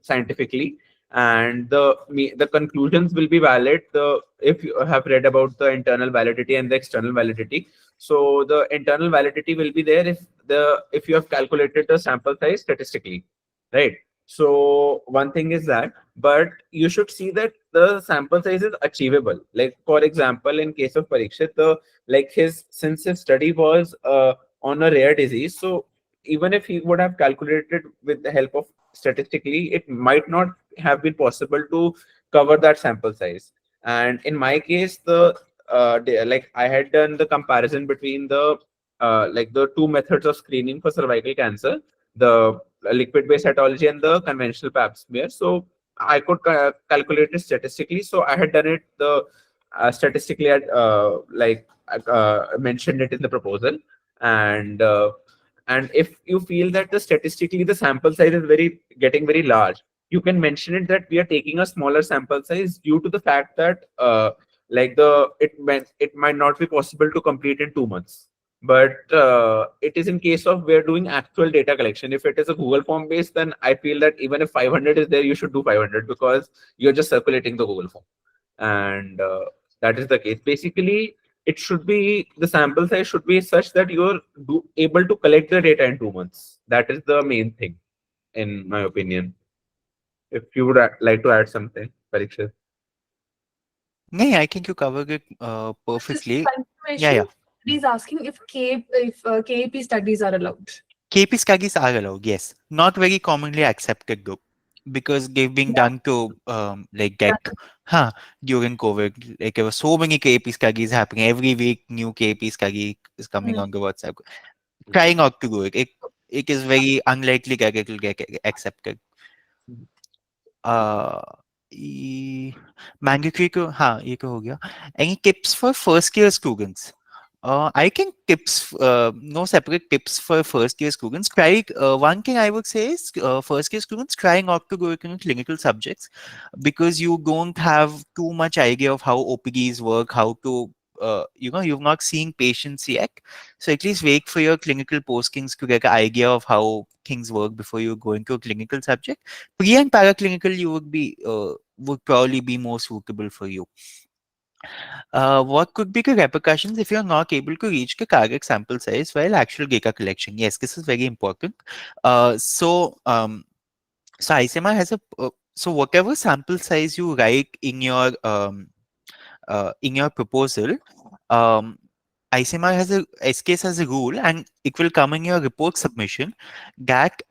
scientifically, and the conclusions will be valid if you have read about the internal validity and the external validity. So the internal validity will be there if you have calculated the sample size statistically, right? So one thing is that, but you should see that the sample size is achievable. Like for example, in case of Parikshit, since his study was on a rare disease, so even if he would have calculated with the help of statistically, it might not have been possible to cover that sample size. And in my case, I had done the comparison between the two methods of screening for cervical cancer, the liquid based cytology and the conventional pap smear. So I could calculate it statistically. So I had done it the statistically at mentioned it in the proposal. And if you feel that the statistically the sample size is getting very large, you can mention it that we are taking a smaller sample size due to the fact that it might not be possible to complete in 2 months. But it is in case of we're doing actual data collection. If it is a Google form based, then I feel that even if 500 is there, you should do 500, because you're just circulating the Google form. And that is the case. Basically, the sample size should be such that you're able to collect the data in 2 months. That is the main thing, in my opinion. If you would like to add something, Parikshit. Yeah, I think you covered it Just perfectly. Yeah, confirmation. yeah. He's asking if KAP studies are allowed. KP studies are allowed, yes. Not very commonly accepted though, because they've been Yeah. done to during COVID. Like there were so many KP studies happening every week. New KP study is coming Mm. on the WhatsApp. Try not to do it. It is very unlikely that it will get accepted. Uh, mandatory को हाँ ये तो हो गया. Any tips for first year students? I think tips, no separate tips for first year students. One thing I would say is first year students try not to go into clinical subjects, because you don't have too much idea of how OPDs work, how to, you've not seen patients yet. So at least wait for your clinical postings to get an idea of how things work before you go into a clinical subject. Pre and paraclinical you would probably be more suitable for you. What could be the repercussions if you're not able to reach the target sample size while actual data collection? Yes, this is very important. So ICMR has so whatever sample size you write in your proposal, um, ICMR has a SKS has a rule, and it will come in your report submission that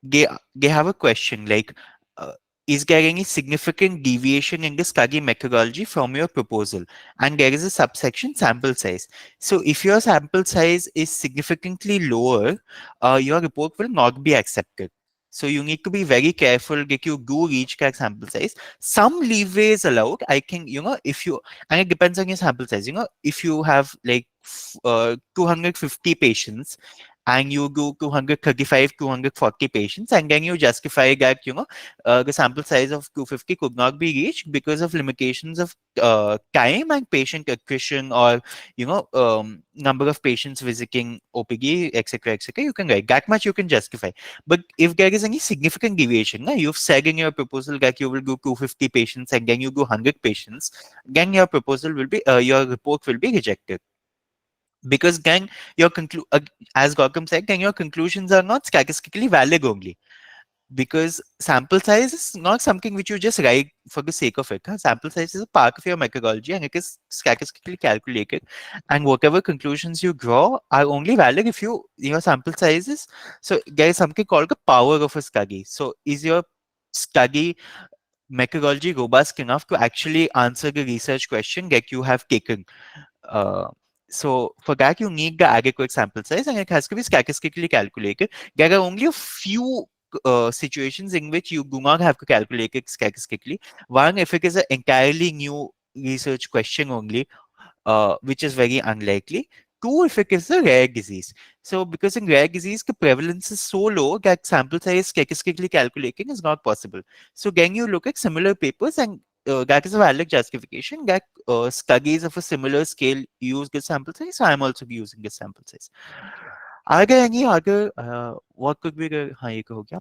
they have a question like, uh, is there any significant deviation in the study methodology from your proposal? And there is a subsection sample size. So if your sample size is significantly lower, your report will not be accepted. So you need to be very careful that you do reach that sample size. Some leeway is allowed. I think, if you, and it depends on your sample size, if you have like 250 patients and you do 235, 240 patients, and then you justify that, the sample size of 250 could not be reached because of limitations of time and patient attrition, or, number of patients visiting OPD, etc., etc. You can write that much, you can justify. But if there is any significant deviation, you've said in your proposal that you will do 250 patients and then you do 100 patients, then your proposal will be, your report will be rejected. Because then as Gautam said, then your conclusions are not statistically valid only. Because sample size is not something which you just write for the sake of it. Sample size is a part of your methodology and it is statistically calculated. And whatever conclusions you draw are only valid if your sample size is. So there is something called the power of a study. So is your study methodology robust enough to actually answer the research question that you have taken? Uh, so for that, you need the adequate sample size and it has to be statistically calculated. There are only a few situations in which you do not have to calculate it statistically. One, if it is an entirely new research question only, which is very unlikely. Two, if it is a rare disease. So because in rare disease, the prevalence is so low that sample size statistically calculating is not possible. So then you look at similar papers, and that is a valid justification that studies of a similar scale use this sample size. So I'm also using this sample size. Are there any other, what could be the, हाँ, ये हो गया.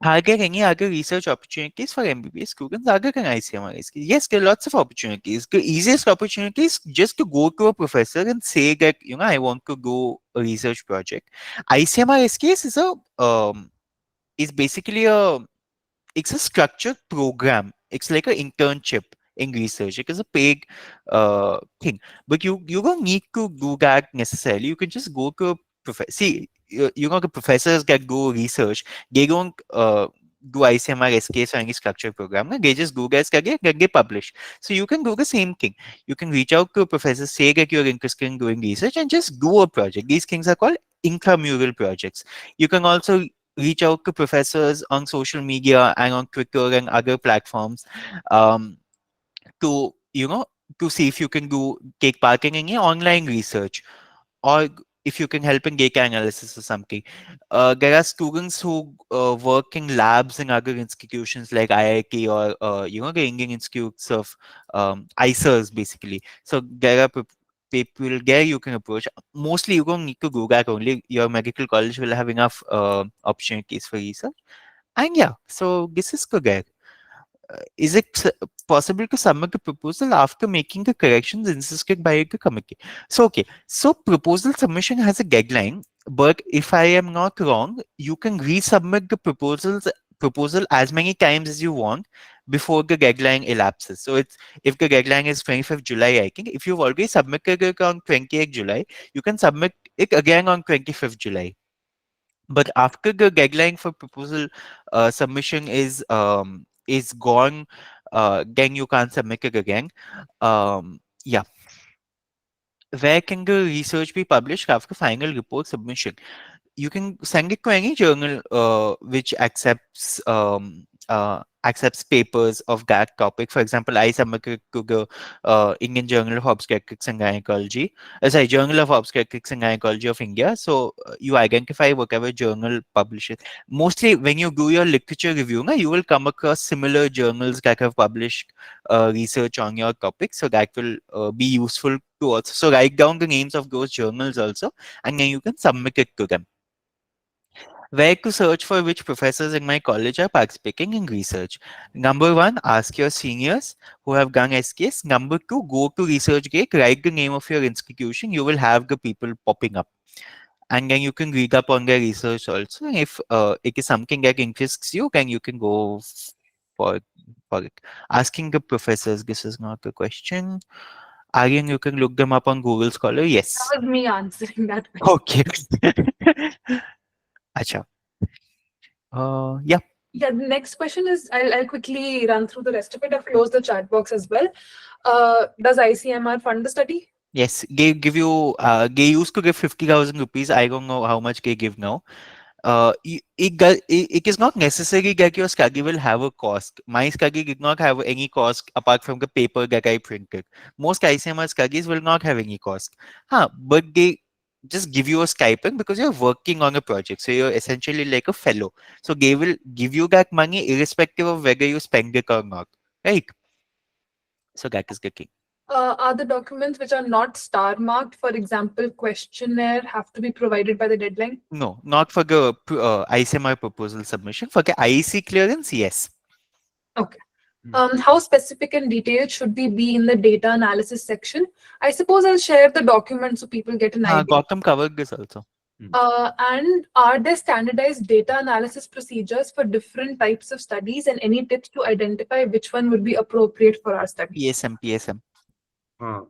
Are there any other research opportunities for MBBS students other than ICMR STS? Yes, there are lots of opportunities. The easiest opportunity is just to go to a professor and say that, I want to do a research project. ICMR STS is basically it's a structured program. It's like an internship in research. It is a paid thing, but you don't need to do that necessarily. You can just go to a professor. See, the professors that do research, they don't do ICMR SKS or any structured program. No? They just do that, then they publish. So you can do the same thing. You can reach out to a professor, say that you're interested in doing research, and just do a project. These things are called intramural projects. You can also reach out to professors on social media and on Twitter and other platforms, um, to to see if you can take part in any online research, or if you can help in data analysis or something. There are students who work in labs in other institutions like IIT, or the Indian Institutes of ICERs, basically. So there are people there you can approach. Mostly you don't need to go back only. Your medical college will have enough opportunities for research. And yeah, so this is correct. Is it possible to submit a proposal after making the corrections insisted by the committee? So, okay. So, proposal submission has a deadline, but if I am not wrong, you can resubmit the proposal as many times as you want before the deadline elapses. So, it's if the deadline is 25th July, I think, if you've already submitted it on 28th July, you can submit it again on 25th July. But after the deadline for proposal submission is gone, then you can't submit it again. Yeah. Where can the research be published after final report submission? You can send it to any journal which accepts papers of that topic. For example, I submitted to the Indian Journal of Obstetrics and Gynecology, sorry, Journal of Obstetrics and Gynecology of India. So you identify whatever journal publishes. Mostly when you do your literature review, you will come across similar journals that have published research on your topic. So that will be useful to also. So write down the names of those journals also, and then you can submit it to them. Where to search for which professors in my college are participating in research? Number one, ask your seniors who have done SKS. Number two, go to ResearchGate, write the name of your institution. You will have the people popping up. And then you can read up on their research also. If it is something that interests you, then you can go for, for it. Asking the professors, this is not a question. Aryan, you can look them up on Google Scholar. Yes. That was me answering that question. Okay. Acha. Yeah. Yeah, the next question is, I'll quickly run through the rest of it. I've closed the chat box as well. Does ICMR fund the study? Yes, they give you, they used to give 50,000 rupees. I don't know how much they give now. It is not necessary that your study will have a cost. My study did not have any cost apart from the paper that I printed. Most ICMR studies will not have any cost. But just give you a stipend because you're working on a project. So you're essentially like a fellow. So they will give you that money irrespective of whether you spend it or not. Right? So that is the key. Are the documents which are not star marked, for example, questionnaire, have to be provided by the deadline? No, not for the ICMR proposal submission. For the IC clearance, yes. Okay. How specific and detailed should we be in the data analysis section? I suppose I'll share the document so people get an idea. Gautam covered this also. And are there standardized data analysis procedures for different types of studies, and any tips to identify which one would be appropriate for our study? PSM. Uh,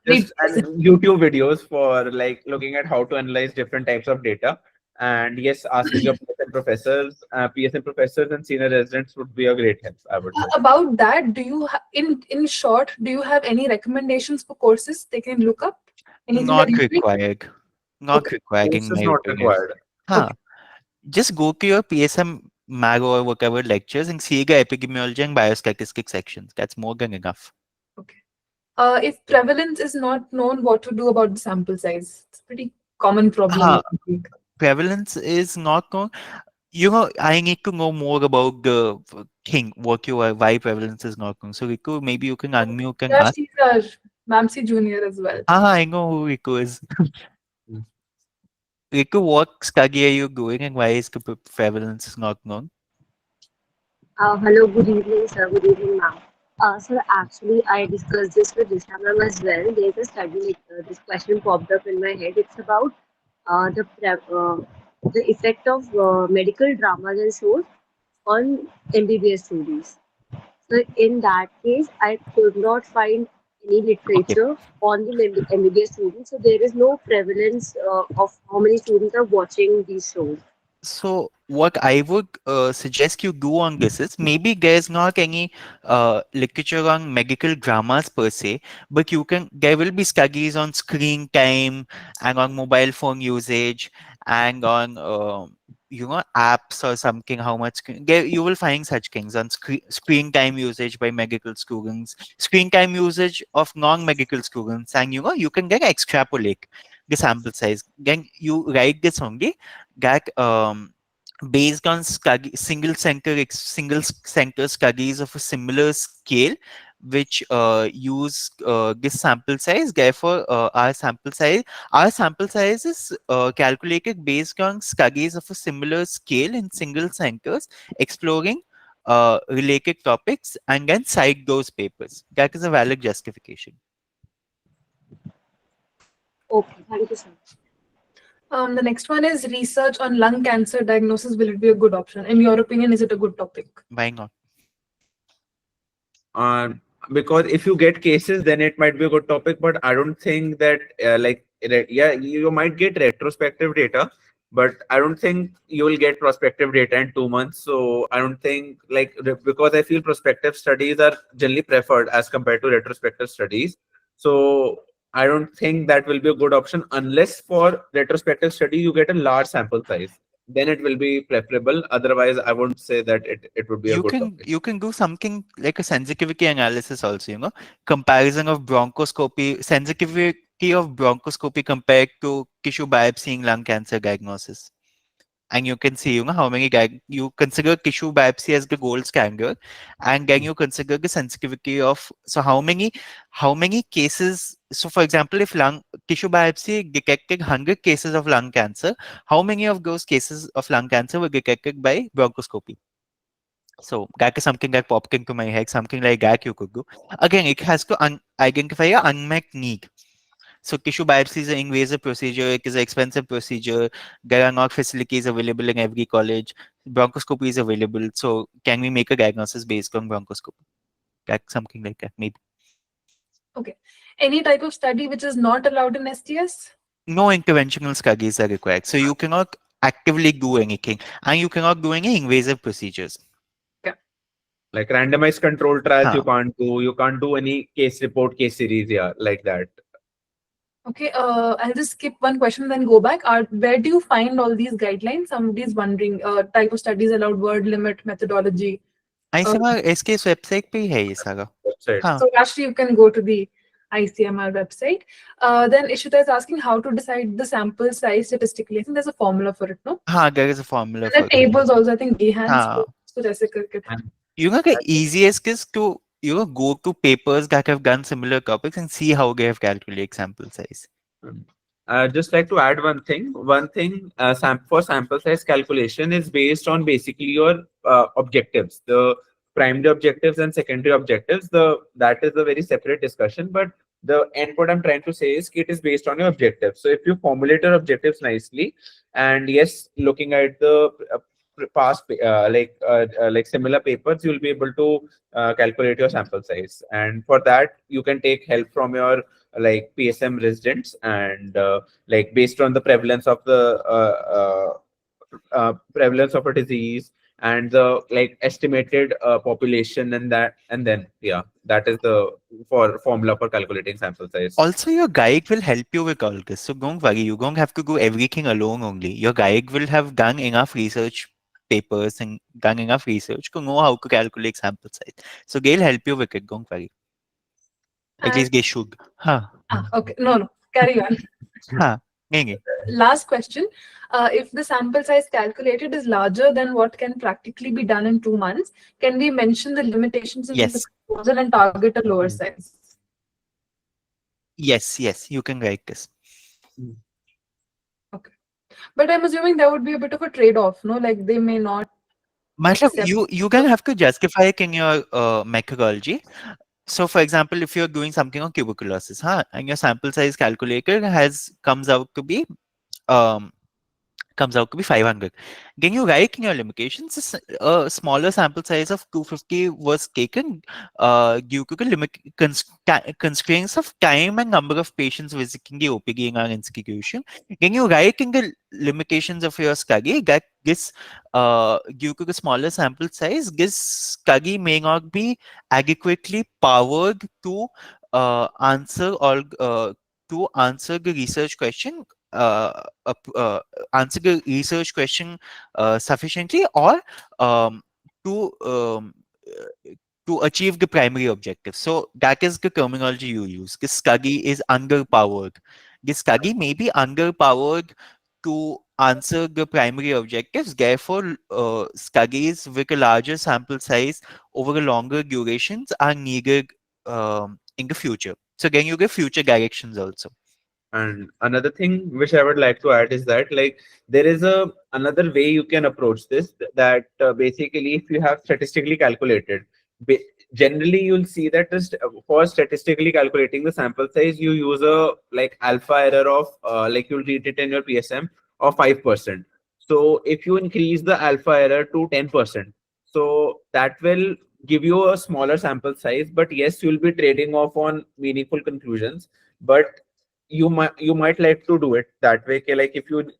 Read. just and YouTube videos for like looking at how to analyze different types of data. And yes, asking your PSM professors and senior residents would be a great help, I would say. About that, do you in short, do you have any recommendations for courses they can look up? Anything Not that you think? required. Not Okay. required This in is my not opinion. required. Huh. Just go to your PSM MAG or whatever lectures and see the epidemiology and biostatistics sections. That's more than enough. Okay. If prevalence is not known, what to do about the sample size? It's a pretty common problem. Huh. I think. Prevalence is not known. You know, I need to know more about the thing, what you are, why prevalence is not known. So, Riku, maybe you can unmute and Yeah, ask. she's our MAMC junior as well. I know who Riku is. Riku, what study are you doing and why is the prevalence is not known? Hello, good evening, sir. Good evening, ma'am. Sir, actually, I discussed this with Disha ma'am as well. There's a study, this question popped up in my head. It's about the effect of medical dramas and shows on MBBS students. So, in that case, I could not find any Okay. literature on the MBBS students. So, there is no prevalence of how many students are watching these shows. So what I would suggest you do on this is maybe there's not any literature on medical dramas per se, but there will be studies on screen time and on mobile phone usage and on apps or something. How much you will find such things on screen time usage by medical students, screen time usage of non-medical students, and you can get extrapolate the sample size. Then you write this only that based on single center studies of a similar scale which use this sample size. Therefore our sample size is calculated based on studies of a similar scale in single centers exploring related topics, and then cite those papers. That is a valid justification. Okay, thank you, sir. The next one is research on lung cancer diagnosis. Will it be a good option? In your opinion, is it a good topic? Why not? Because if you get cases, then it might be a good topic. But I don't think that you might get retrospective data, but I don't think you will get prospective data in 2 months. So I don't think because I feel prospective studies are generally preferred as compared to retrospective studies. So I don't think that will be a good option unless for retrospective study you get a large sample size. Then it will be preferable. Otherwise, I won't say that it would be a good topic. You can do something like a sensitivity analysis also, comparison of sensitivity of bronchoscopy compared to tissue biopsy in lung cancer diagnosis. And you can see, how many you consider tissue biopsy as the gold standard, and then you consider the sensitivity of, so how many cases. So for example, if lung tissue biopsy detected 100 cases of lung cancer, how many of those cases of lung cancer were detected by bronchoscopy? So that is something that popped into my head, something like that you could do. Again, it has to identify an unmet need. So tissue biopsy is an invasive procedure. It is an expensive procedure. There are not facilities available in every college. Bronchoscopy is available. So can we make a diagnosis based on bronchoscopy? That's something like that, maybe. Okay. Any type of study which is not allowed in STS? No interventional studies are required. So you cannot actively do anything, and you cannot do any invasive procedures. Like randomized control trials, Huh. you can't do any case report, case series, like that. Okay, I'll just skip one question, then go back. Where do you find all these guidelines? Somebody's wondering, type of studies allowed, word limit, methodology. ICMR STS website पे ही है ये सारा. Website. हाँ. So actually, you can go to the ICMR website. Then Ishita is asking how to decide the sample size statistically. I think there's a formula for it, no? There is a formula And for the it. tables also, I think Behance हाँ, तो जैसे करके था. the easiest is to go to papers that have done similar topics and see how they have calculated sample size. Just like to add one thing. One thing for sample size calculation is based on basically your objectives, the primary objectives and secondary objectives. That is a very separate discussion, but the end what I'm trying to say is it is based on your objectives. So if you formulate your objectives nicely, and yes, looking at the past like similar papers, you'll be able to calculate your sample size, and for that you can take help from your like PSM residents, and like based on the prevalence of a disease and the like estimated population, and then yeah, that is the formula for calculating sample size. Also, your guide will help you with all this. So don't worry, you don't have to do everything alone only. Your guide will have done enough research papers and done enough research to know how to calculate sample size. So they'll help you with it, don't worry. At And, least they should. okay, no, carry on. नहीं. Last question. If the sample size calculated is larger than what can practically be done in 2 months, can we mention the limitations in Yes. the proposal and target a lower size? Yes, you can write this. Okay. But I'm assuming there would be a bit of a trade-off, no? Like they may not. Mashallah, accept- you can have to justify it in your methodology. So, for example, if you're doing something on tuberculosis, and your sample size calculator comes out to be 500. Can you write in your limitations? A smaller sample size of 250 was taken due to the constraints of time and number of patients visiting the OPD in our institution. Can you write in the limitations of your study that this, due to the smaller sample size, this study may not be adequately powered to answer all the research question answer the research question sufficiently, or um, to um, to achieve the primary objective. So that is the terminology you use. This study is underpowered. This study may be underpowered to answer the primary objectives. Therefore, studies with a larger sample size over a longer durations are needed in the future. So then you get future directions also. And another thing which I would like to add is that like there is another way you can approach this, that basically if you have statistically calculated, generally you'll see that just for statistically calculating the sample size, you use a like alpha error of like you'll treat it in your PSM of 5%. So if you increase the alpha error to 10%, so that will give you a smaller sample size, but yes, you'll be trading off on meaningful conclusions. But you might like to do it that way. Like if you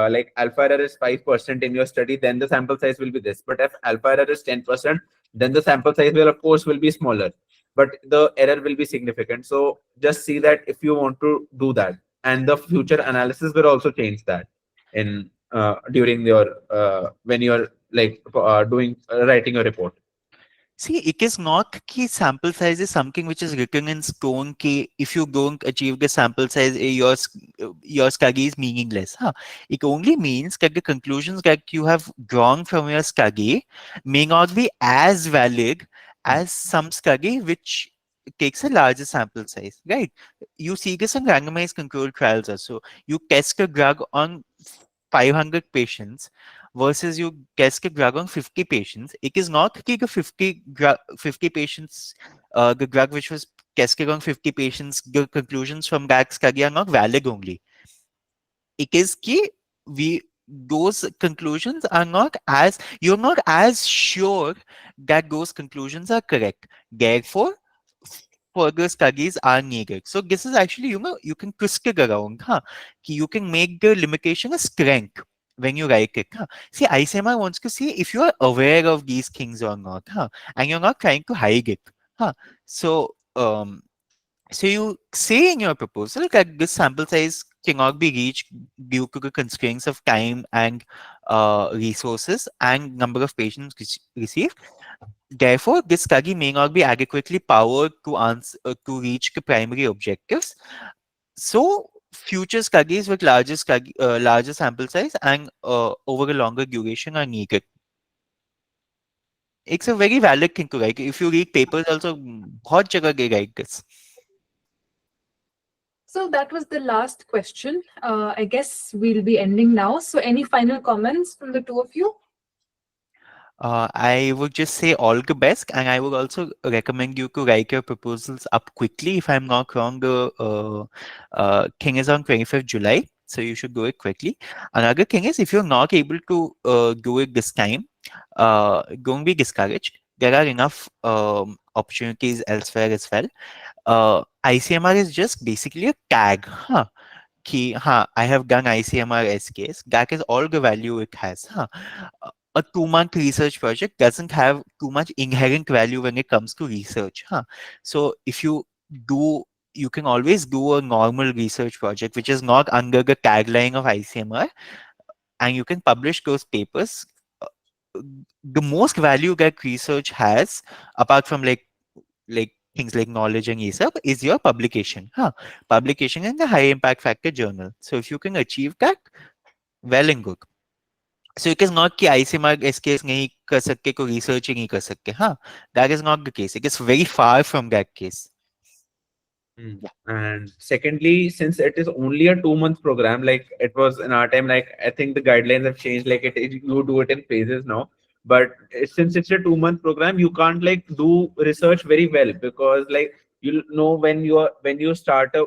like alpha error is 5% in your study, then the sample size will be this. But if alpha error is 10%, then the sample size will of course will be smaller, but the error will be significant. So just see that if you want to do that, and the future analysis will also change that in during your when you're like doing writing a report. See, it is not key sample size is something which is written in stone. Key, if you don't achieve the sample size, your study is meaningless. It only means that the conclusions that you have drawn from your study may not be as valid as some study which takes a larger sample size, right? You see this in randomized controlled trials also. You test a drug on 500 patients versus you test a drug on 50 patients. It is not the 50 patients, the drug which was tested on 50 patients, the conclusions from that study are not valid only. It is key those conclusions are not as, you're not as sure that those conclusions are correct. Therefore, further studies are needed. So this is actually, you can twist it around. You can make the limitation a strength when you write it. See, ICMR wants to see if you are aware of these things or not, and you're not trying to hide it. So, so you say in your proposal that this sample size cannot be reached due to the constraints of time and resources and number of patients received. Therefore, this study may not be adequately powered to answer to reach the primary objectives. So, future studies with larger sample size and over a longer duration are needed. It's a very valid thing to write. If you read papers, also, बहुत जगह they write this. So that was the last question. I guess we'll be ending now. So any final comments from the two of you? I would just say all the best, and I would also recommend you to write your proposals up quickly. If I'm not wrong, the thing is on 25th July, so you should do it quickly. Another thing is, if you're not able to do it this time, don't be discouraged. There are enough opportunities elsewhere as well. ICMR is just basically a tag. Huh? कि हाँ, I have done ICMR STS. That is all the value it has. Huh? A 2-month research project doesn't have too much inherent value when it comes to research. Huh? So if you do, you can always do a normal research project which is not under the tagline of ICMR, and you can publish those papers. The most value that research has, apart from like things like knowledge and ESUB, is your publication. Huh? Publication in the high impact factor journal. So if you can achieve that, well and good. So it is not कि ICMR SKS नहीं कर सकते, कोई research ही नहीं कर सकते. हाँ, that is not the case. It is very far from that case. And secondly, since it is only a 2-month program, like it was in our time, like I think the guidelines have changed, like you do it in phases now. But since it's a 2-month program, you can't like do research very well, because like you know when you start a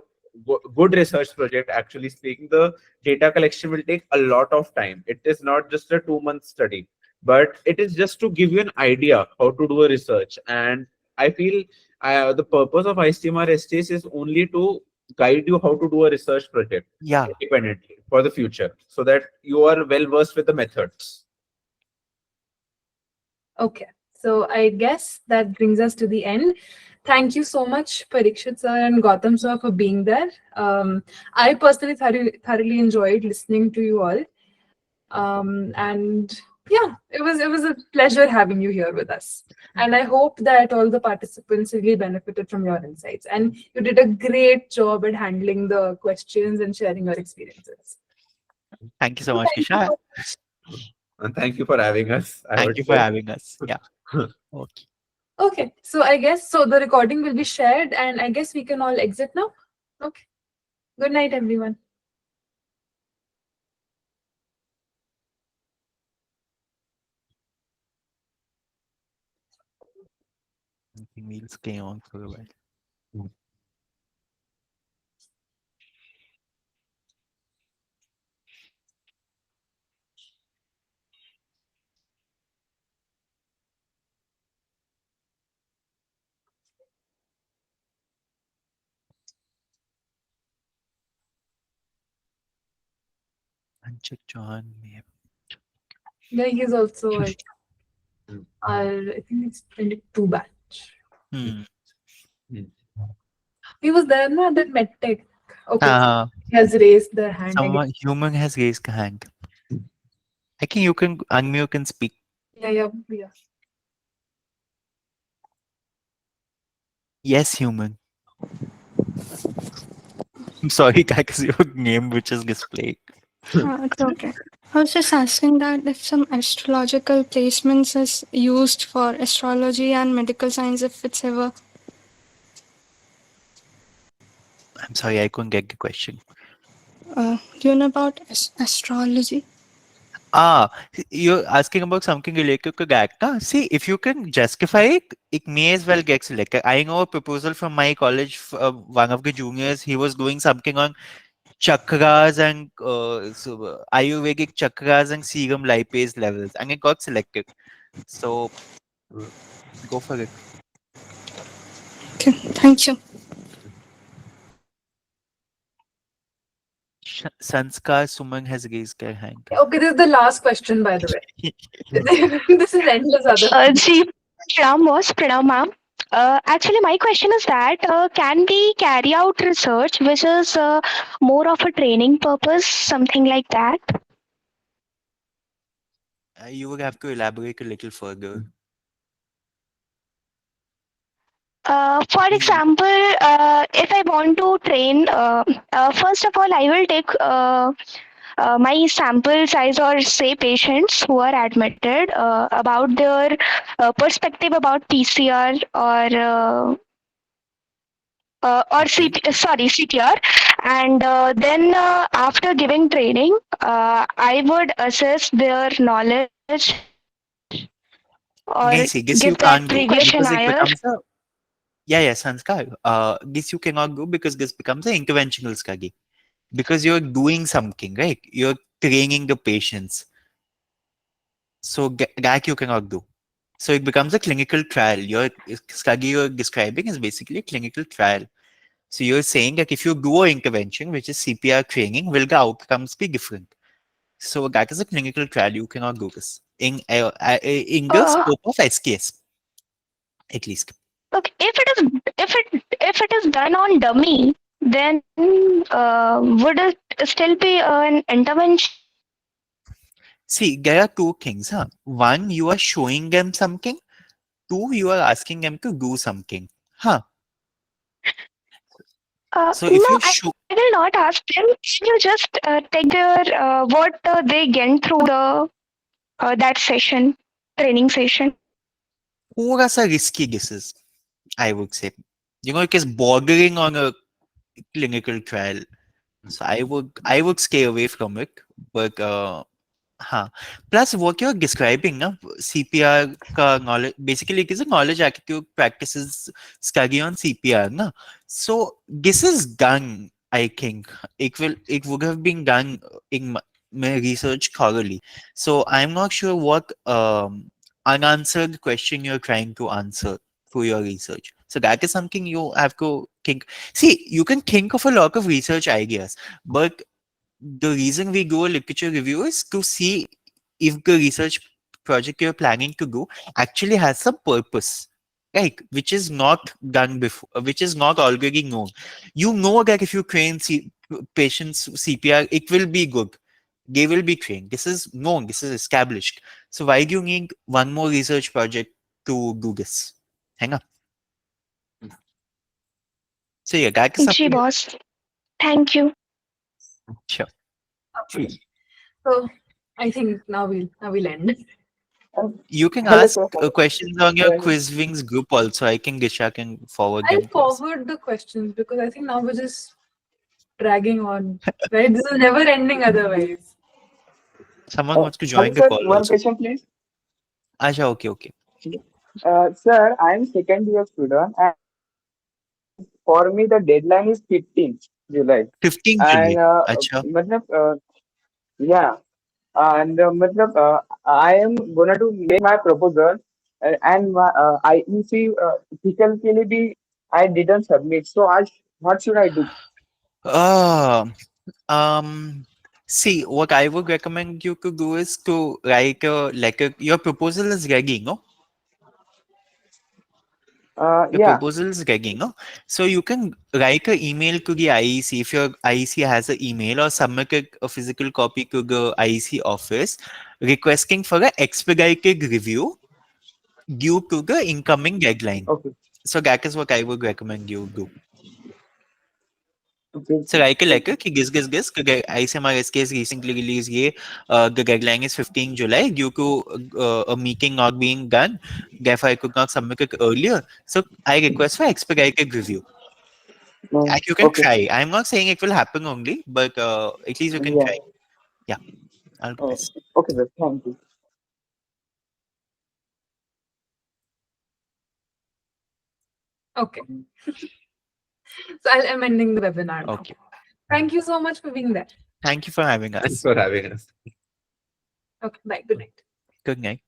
good research project, actually speaking, the data collection will take a lot of time. It is not just a 2-month study, but it is just to give you an idea how to do a research. And I feel the purpose of ICMR STS is only to guide you how to do a research project independently for the future, so that you are well versed with the methods. Okay, so I guess that brings us to the end. Thank you so much, Parikshit sir and Gautam sir, for being there. I personally thoroughly enjoyed listening to you all. And yeah, it was a pleasure having you here with us. And I hope that all the participants really benefited from your insights. And you did a great job at handling the questions and sharing your experiences. Thank you so much, Disha. And thank you for having us. Thank you for having us. Yeah. Okay. Okay, so I guess the recording will be shared, and I guess we can all exit now. Okay. Good night, everyone. I think we'll stay on for a while. Uncheck John. Yeah, he's also like, I think it's 22 batch. He was there, no, that medtech. Okay, he has raised their hand. Someone human has raised a hand. I think you can unmute and speak. Yeah. Yes, human. I'm sorry, that is your name which is displayed. It's okay. I was just asking that if some astrological placements is used for astrology and medical science, if it's ever. I'm sorry, I couldn't get the question. Do you know about astrology? You're asking about something related to that. See, if you can justify it, it may as well get selected. I know a proposal from my college, one of the juniors, he was doing something on chakras and Ayurvedic chakras and serum lipase levels, and it got selected. So, go for it. Okay, thank you. Sanskar Suman has raised their hand. Okay, this is the last question, by the way. This is endless other. Pranam ma'am. Actually, my question is that can we carry out research which is more of a training purpose, something like that? You would have to elaborate a little further. For example, if I want to train, first of all, I will take my sample size or say patients who are admitted about their perspective about PCR or Okay. CTR, and then after giving training, I would assess their knowledge or Gacy, give guess you that can't go previous because it questionnaire. becomes a Sanskar. This you cannot go because this becomes an interventional study. Because you're doing something, right? You're training the patients. So that you cannot do. So it becomes a clinical trial. Your study you're describing is basically a clinical trial. So you're saying that if you do an intervention, which is CPR training, will the outcomes be different? So that is a clinical trial. You cannot do this in the Uh, scope of STS, at least. Okay, if it is done on dummy, then would it still be an intervention? See, there are two things. Huh? One, you are showing them something. Two, you are asking them to do something. Huh? So if No, you I show, will not ask them. Can you just take their what they gain through the that session, training session? who are some risky guesses, I would say. It is bordering on a clinical trial. So I would stay away from it. But huh. Plus, what you're describing, na, CPR ka knowledge, basically it is a knowledge attitude practices study on CPR. Na? So this is done, I think. It would have been done in my research thoroughly. So I'm not sure what unanswered question you're trying to answer through your research. So that is something you have to think. See, you can think of a lot of research ideas, but the reason we do a literature review is to see if the research project you're planning to do actually has some purpose, right? Which is not done before, which is not already known. You know that if you train patients CPR, it will be good. They will be trained. This is known. This is established. So why do you need one more research project to do this? Hang on. So yeah, that is Gee, something. boss. Thank you. Sure. Okay. So I think now we'll end. You can Hello, ask sir. questions on your Hello. Quizwings group also. Disha can forward I'll them to us. forward the questions because I think now we're just dragging on. Right? This is never ending otherwise. Someone wants to Hello, join the sir. call One also. question, please. Asha, okay. Sir, I am second year student, and for me the deadline is 15th July. 15 And July. Acha. matlab, yeah, and I am gonna to make my proposal, and my IEC technically be I didn't submit. So what should I do? Uh, um, See, what I would recommend you to do is to write your proposal is ready, no? Your Yeah. proposal is ready, no? So you can write an email to the IEC if your IEC has an email or submit a physical copy to the IEC office requesting for an expedited review due to the incoming deadline. Okay. So that is what I would recommend you do. Okay. So write a letter कि this ICMR STS recently released the deadline is 15 July due to a meeting not being done. Therefore, I could not submit it earlier. So I request for expedited review. And you can Okay. try. I'm not saying it will happen only, but at least you can Yeah. try. Yeah, all the best. Okay, sir. Thank you. Okay. So I'm ending the webinar now. Okay. Thank you so much for being there. Thank you for having Thanks us. for having us. Okay, bye. Good night. Good night.